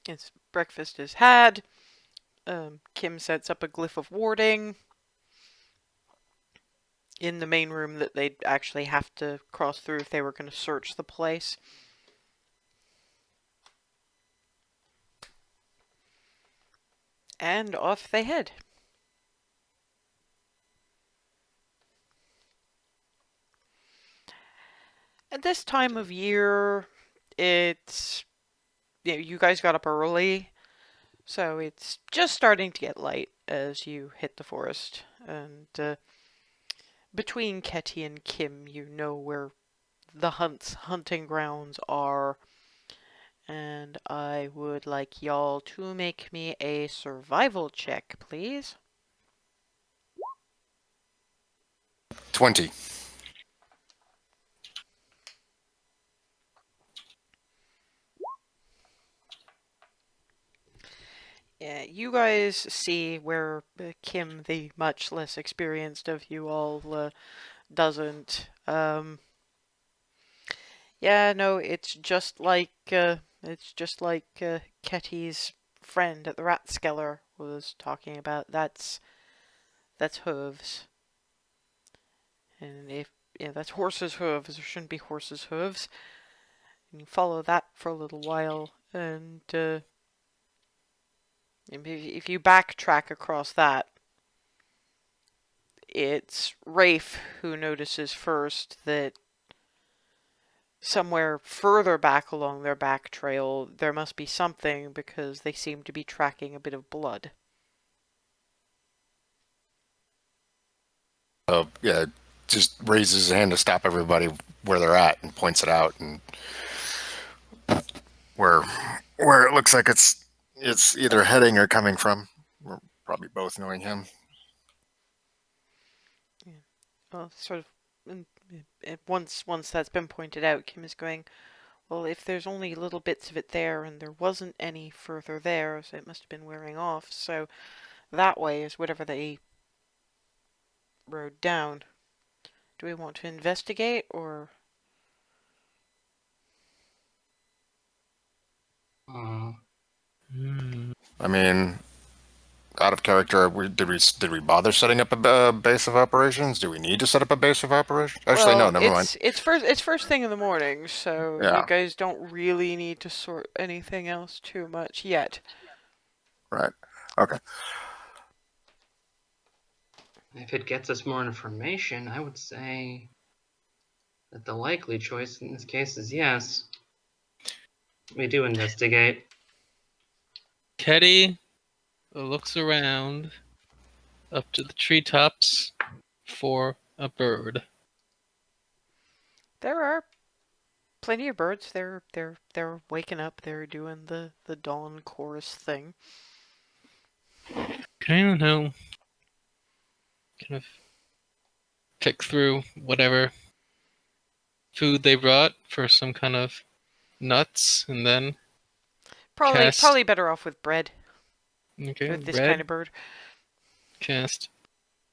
Its breakfast is had. Kim sets up a glyph of warding in the main room that they'd actually have to cross through if they were going to search the place. And off they head. At this time of year, it's... you guys got up early, so it's just starting to get light as you hit the forest. And between Ketty and Kim, you know where the hunting grounds are. And I would like y'all to make me a survival check, please. 20. Yeah, you guys see where Kim, the much less experienced of you all, doesn't. Yeah, no, it's just like Ketty's friend at the Ratskeller was talking about. That's hooves. And if that's horses' hooves, there shouldn't be horses' hooves. And you follow that for a little while, and if you backtrack across that, it's Rafe who notices first that somewhere further back along their back trail there must be something, because they seem to be tracking a bit of blood. Yeah, just raises his hand to stop everybody where they're at and points it out, and where it looks like it's either heading or coming from. We're probably both knowing him. Well, sort of, once that's been pointed out, Kim is going, well, if there's only little bits of it there, and there wasn't any further there, so it must have been wearing off, so that way is whatever they rode down. Do we want to investigate, or... I mean, out of character, did we bother setting up a base of operations? Do we need to set up a base of operations? Actually, well, no, never mind. It's first thing in the morning, so Yeah. you guys don't really need to sort anything else too much yet. Right. Okay. If it gets us more information, I would say that the likely choice in this case is yes. We do investigate. Ketty looks around up to the treetops for a bird. There are plenty of birds. They're waking up. They're doing the dawn chorus thing. I don't know. Kind of pick through whatever food they brought for some kind of nuts, and then Probably better off with bread okay, with this bread, kind of bird. cast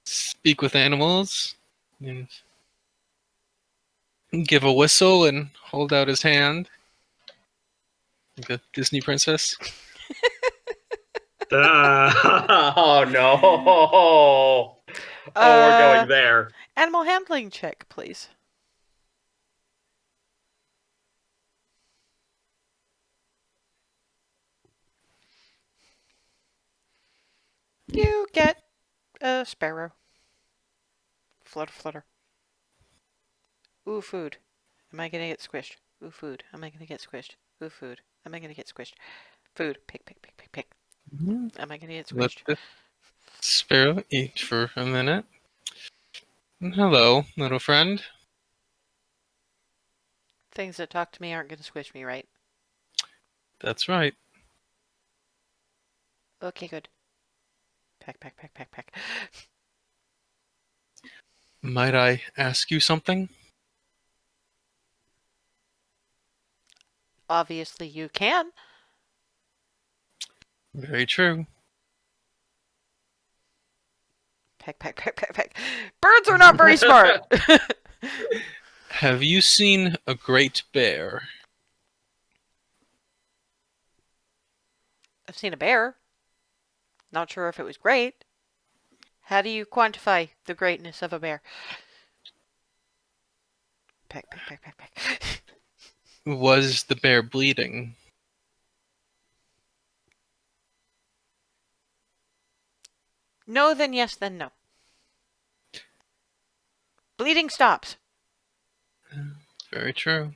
speak with animals, and give a whistle and hold out his hand like a Disney princess. Oh no! Oh, we're going there. Animal handling check, please. You get a sparrow. Flutter, flutter. Ooh, food. Am I gonna get squished? Ooh, food. Am I gonna get squished? Ooh, food. Am I gonna get squished? Food. Pick, pick, pick, pick, pick. Am I gonna get Let squished? the sparrow eat for a minute. Hello, little friend. Things that talk to me aren't gonna squish me, right? That's right. Okay, good. Peck, peck, peck, peck, peck. Might I ask you something? Obviously, you can. Very true. Peck, peck, peck, peck, peck. Birds are not very smart. Have you seen a great bear? I've seen a bear. Not sure if it was great. How do you quantify the greatness of a bear? Peck, peck, peck, peck, peck. Was the bear bleeding? No, then yes, then no. Bleeding stops. Very true.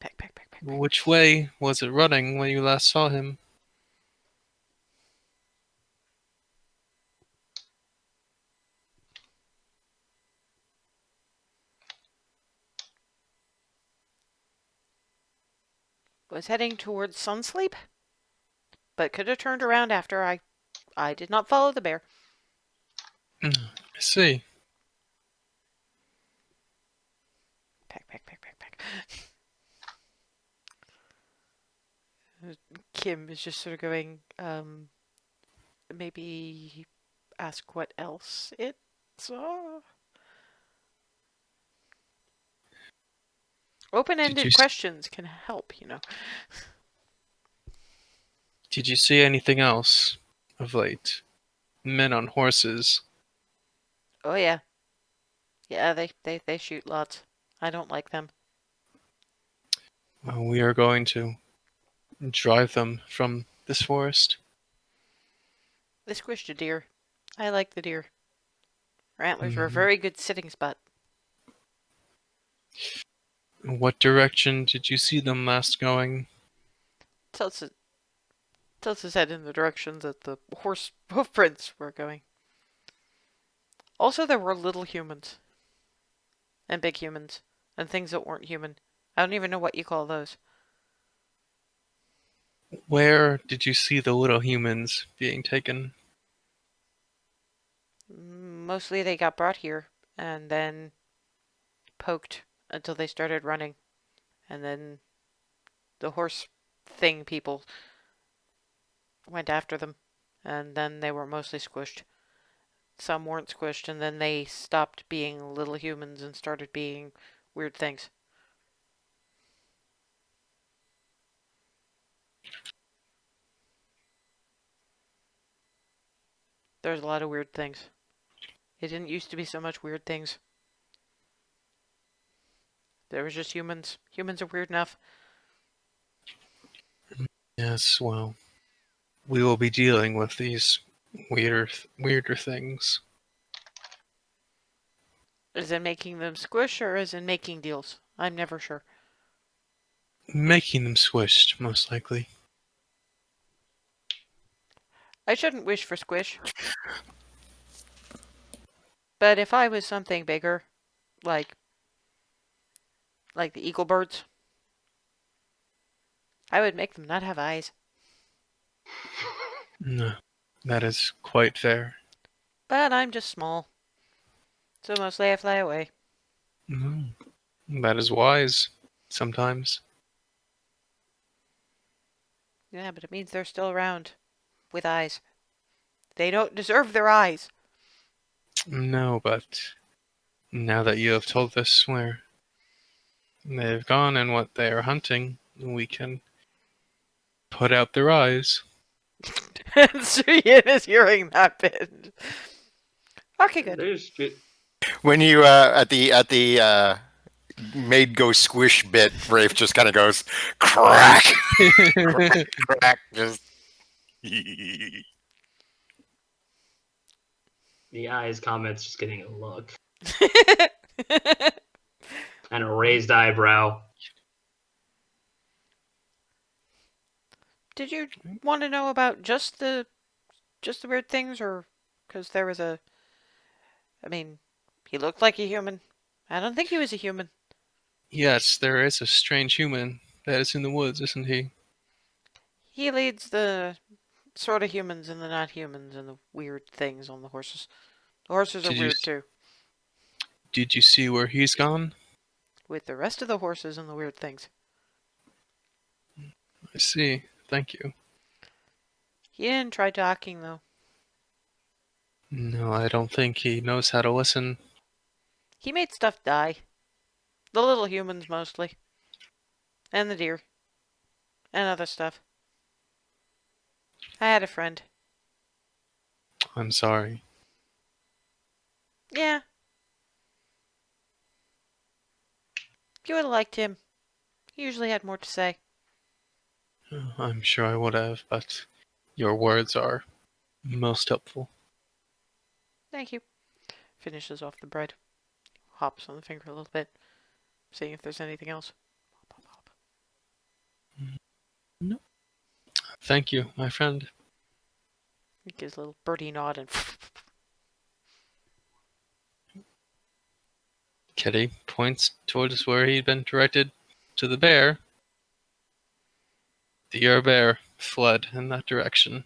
Peck, peck, peck, peck. Which way was it running when you last saw him? Was heading towards Sunsleep, but could have turned around after I did not follow the bear. I see. Peck, peck, peck, peck, peck. Kim is just sort of going, maybe ask what else it saw? Open-ended questions can help, you know. Did you see anything else of late? Men on horses. Oh yeah. Yeah, they shoot lots. I don't like them. Well, we are going to drive them from this forest. They squished a deer. I like the deer. Her antlers are a very good sitting spot. What direction did you see them last going? Tilts his head in the direction that the horse hoof prints were going. Also, there were little humans. And big humans. And things that weren't human. I don't even know what you call those. Where did you see the little humans being taken? Mostly they got brought here and then poked until they started running. And then the horse thing people went after them. And then they were mostly squished. Some weren't squished, and then they stopped being little humans and started being weird things. There's a lot of weird things. It didn't used to be so much weird things. There was just humans. Humans are weird enough. Yes, well, we will be dealing with these weirder things. Is it making them squish or is it making deals? I'm never sure. Making them squished, most likely. I shouldn't wish for squish. But if I was something bigger, like the eagle birds, I would make them not have eyes. No, that is quite fair. But I'm just small. So mostly I fly away. No, that is wise, sometimes. Yeah, but it means they're still around. With eyes. They don't deserve their eyes. No, but now that you have told us where they've gone and what they are hunting, we can put out their eyes. Suyin is hearing that bit. Okay, good. There's When you at the made go squish bit, Rafe just kind of goes crack, crack, just. the eyes comments just getting a look and a raised eyebrow. Did you want to know about just the weird things, or because there was a? I mean, he looked like a human. I don't think he was a human. Yes, there is a strange human that is in the woods, isn't he? He leads the sort of humans and the not humans and the weird things on the horses. The horses are Did you weird s- too, Did you see where he's gone? with the rest of the horses and the weird things. I see. Thank you. He didn't try talking though. No, I don't think he knows how to listen. He made stuff die. The little humans mostly. And the deer. And other stuff. I had a friend. I'm sorry. Yeah. You would have liked him. He usually had more to say. I'm sure I would have, but your words are most helpful. Thank you. Finishes off the bread. Hops on the finger a little bit. Seeing if there's anything else. Hop, hop, hop. Thank you, my friend. He gives a little birdie nod and Kitty points towards where he'd been directed to the bear. The bear fled in that direction.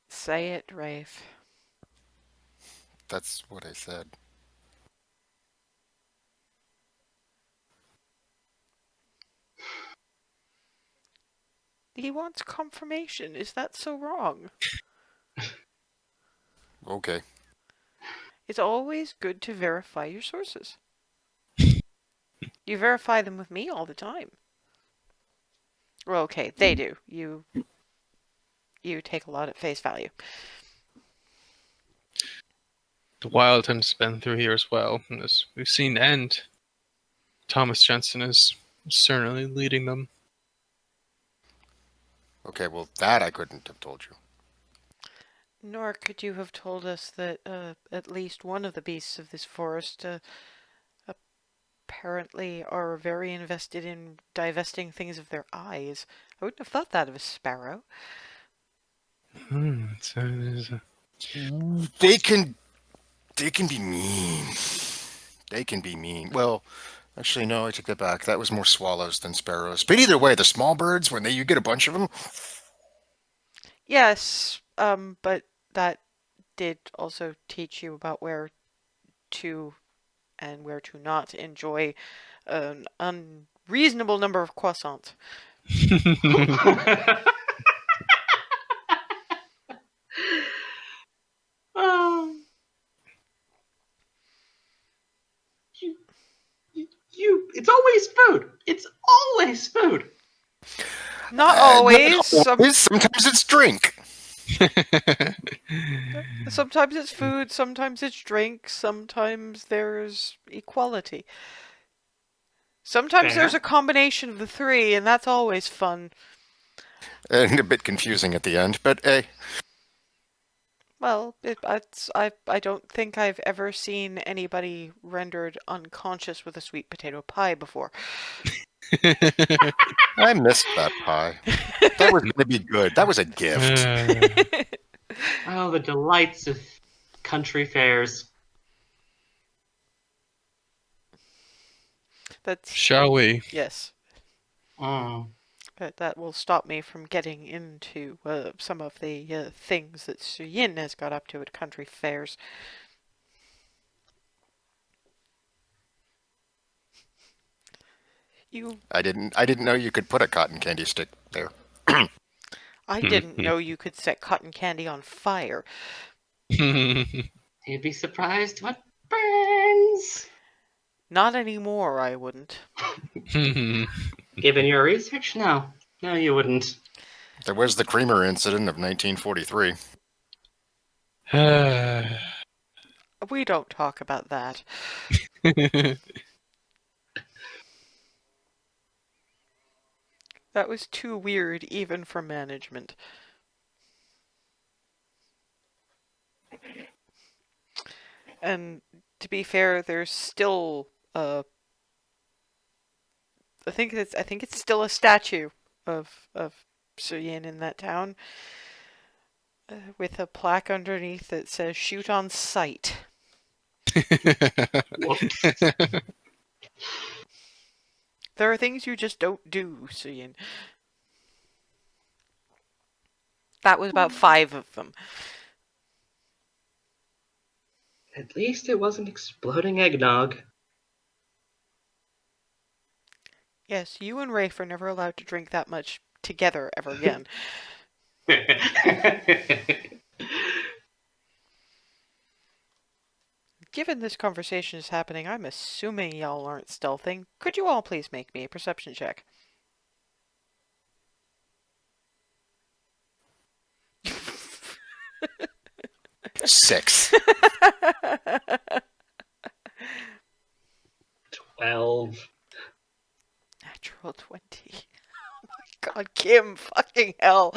say it, Rafe. That's what I said. He wants confirmation. Is that so wrong? Okay. It's always good to verify your sources. You verify them with me all the time. Well, okay, they do. You take a lot at face value. The Wild Hunt's been through here as well, and as we've seen end, Thomas Jensen is certainly leading them. Okay, well, that I couldn't have told you. Nor could you have told us that at least one of the beasts of this forest apparently are very invested in divesting things of their eyes. I wouldn't have thought that of a sparrow. So there's a... They can be mean. They can be mean. Well, actually, no, I take that back. That was more swallows than sparrows. But either way, the small birds, when you get a bunch of them, Yes, but that did also teach you about where to and where to not enjoy an unreasonable number of croissants. um, it's always food. It's always food. Not not always. sometimes it's drink. Sometimes it's food, sometimes it's drink, sometimes there's equality. Sometimes Fair. there's a combination of the three, and that's always fun. And a bit confusing at the end, but hey. Well, I don't think I've ever seen anybody rendered unconscious with a sweet potato pie before. I missed that pie. That was going to be good. That was a gift. Oh, the delights of country fairs. That's Shall we? yes. Mm. That will stop me from getting into some of the things that Suyin has got up to at country fairs. You, I didn't know you could put a cotton candy stick there. I didn't know you could set cotton candy on fire. You'd be surprised what burns. Not anymore, I wouldn't. Given your research, no. No, you wouldn't. There was the Creamer incident of 1943. We don't talk about that. That was too weird even for management. And to be fair, there's still I think it's still a statue of Suyin in that town, with a plaque underneath that says "Shoot on sight." Whoops. There are things you just don't do, Suyin. That was about 5 of them. At least it wasn't exploding eggnog. Yes, you and Rafe are never allowed to drink that much together ever again. Given this conversation is happening, I'm assuming y'all aren't stealthing. Could you all please make me a perception check? 6. 12. Natural 20. Oh my god, Kim, fucking hell.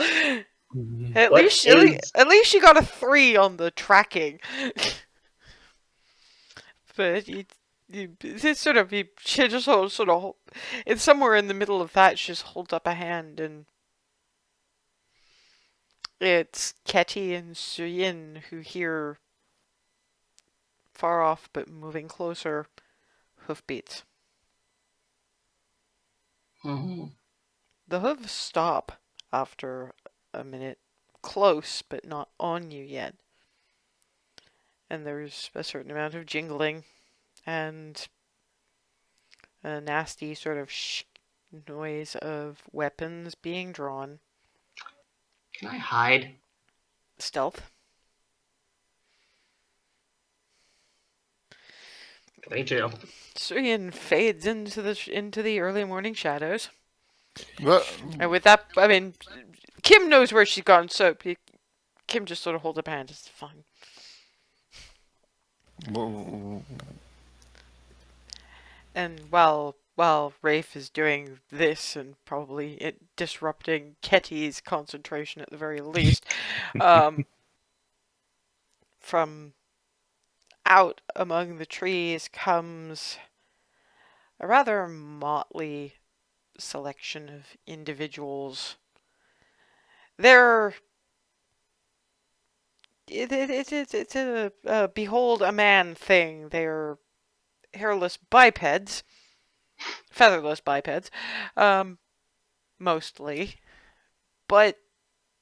At What least is- she got a 3 on the tracking. But it's sort of, she just sort of, it's somewhere in the middle of that, she just holds up a hand, and it's Ketty and Suyin who hear far off but moving closer hoofbeats. Mhm. The hooves stop after a minute, close but not on you yet. And there's a certain amount of jingling and a nasty sort of noise of weapons being drawn. Can I hide? Stealth. Me too. Suyin fades into the early morning shadows. But, And with that, I mean, Kim knows where she's gone, so Kim just sort of holds up a hand. It's fine. And while Rafe is doing this and probably disrupting Ketty's concentration at the very least, from out among the trees comes a rather motley selection of individuals. It's a behold a man thing. They're hairless bipeds, featherless bipeds, mostly, but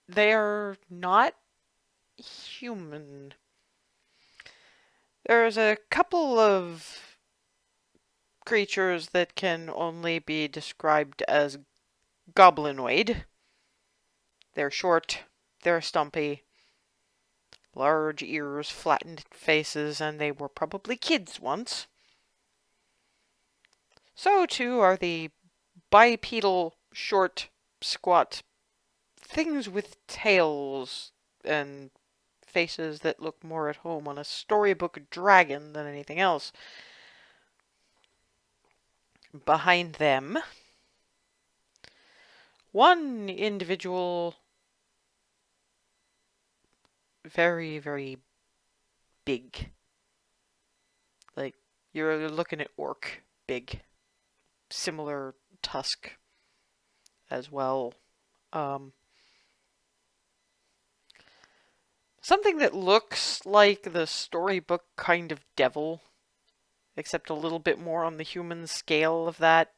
they are not human. There's a couple of creatures that can only be described as goblinoid. They're short, they're stumpy, large ears, flattened faces, and they were probably kids once. So too are the bipedal, short, squat things with tails and faces that look more at home on a storybook dragon than anything else. Behind them, one individual, very, very big. Like, you're looking at orc big. Similar tusk as well. Something that looks like the storybook kind of devil, except a little bit more on the human scale of that.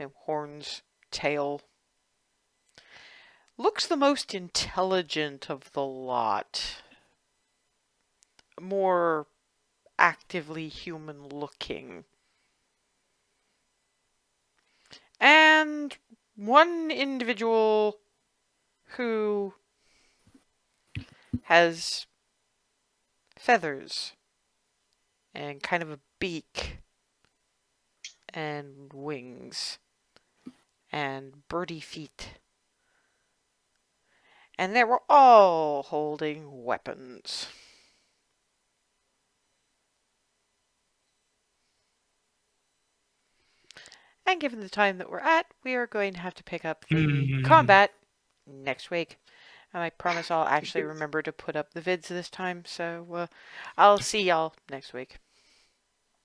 And horns, tail. Looks the most intelligent of the lot. More actively human looking. And one individual who has feathers and kind of a beak and wings and birdie feet. And they were all holding weapons. And given the time that we're at, we are going to have to pick up the combat next week. And I promise I'll actually remember to put up the vids this time, so I'll see y'all next week.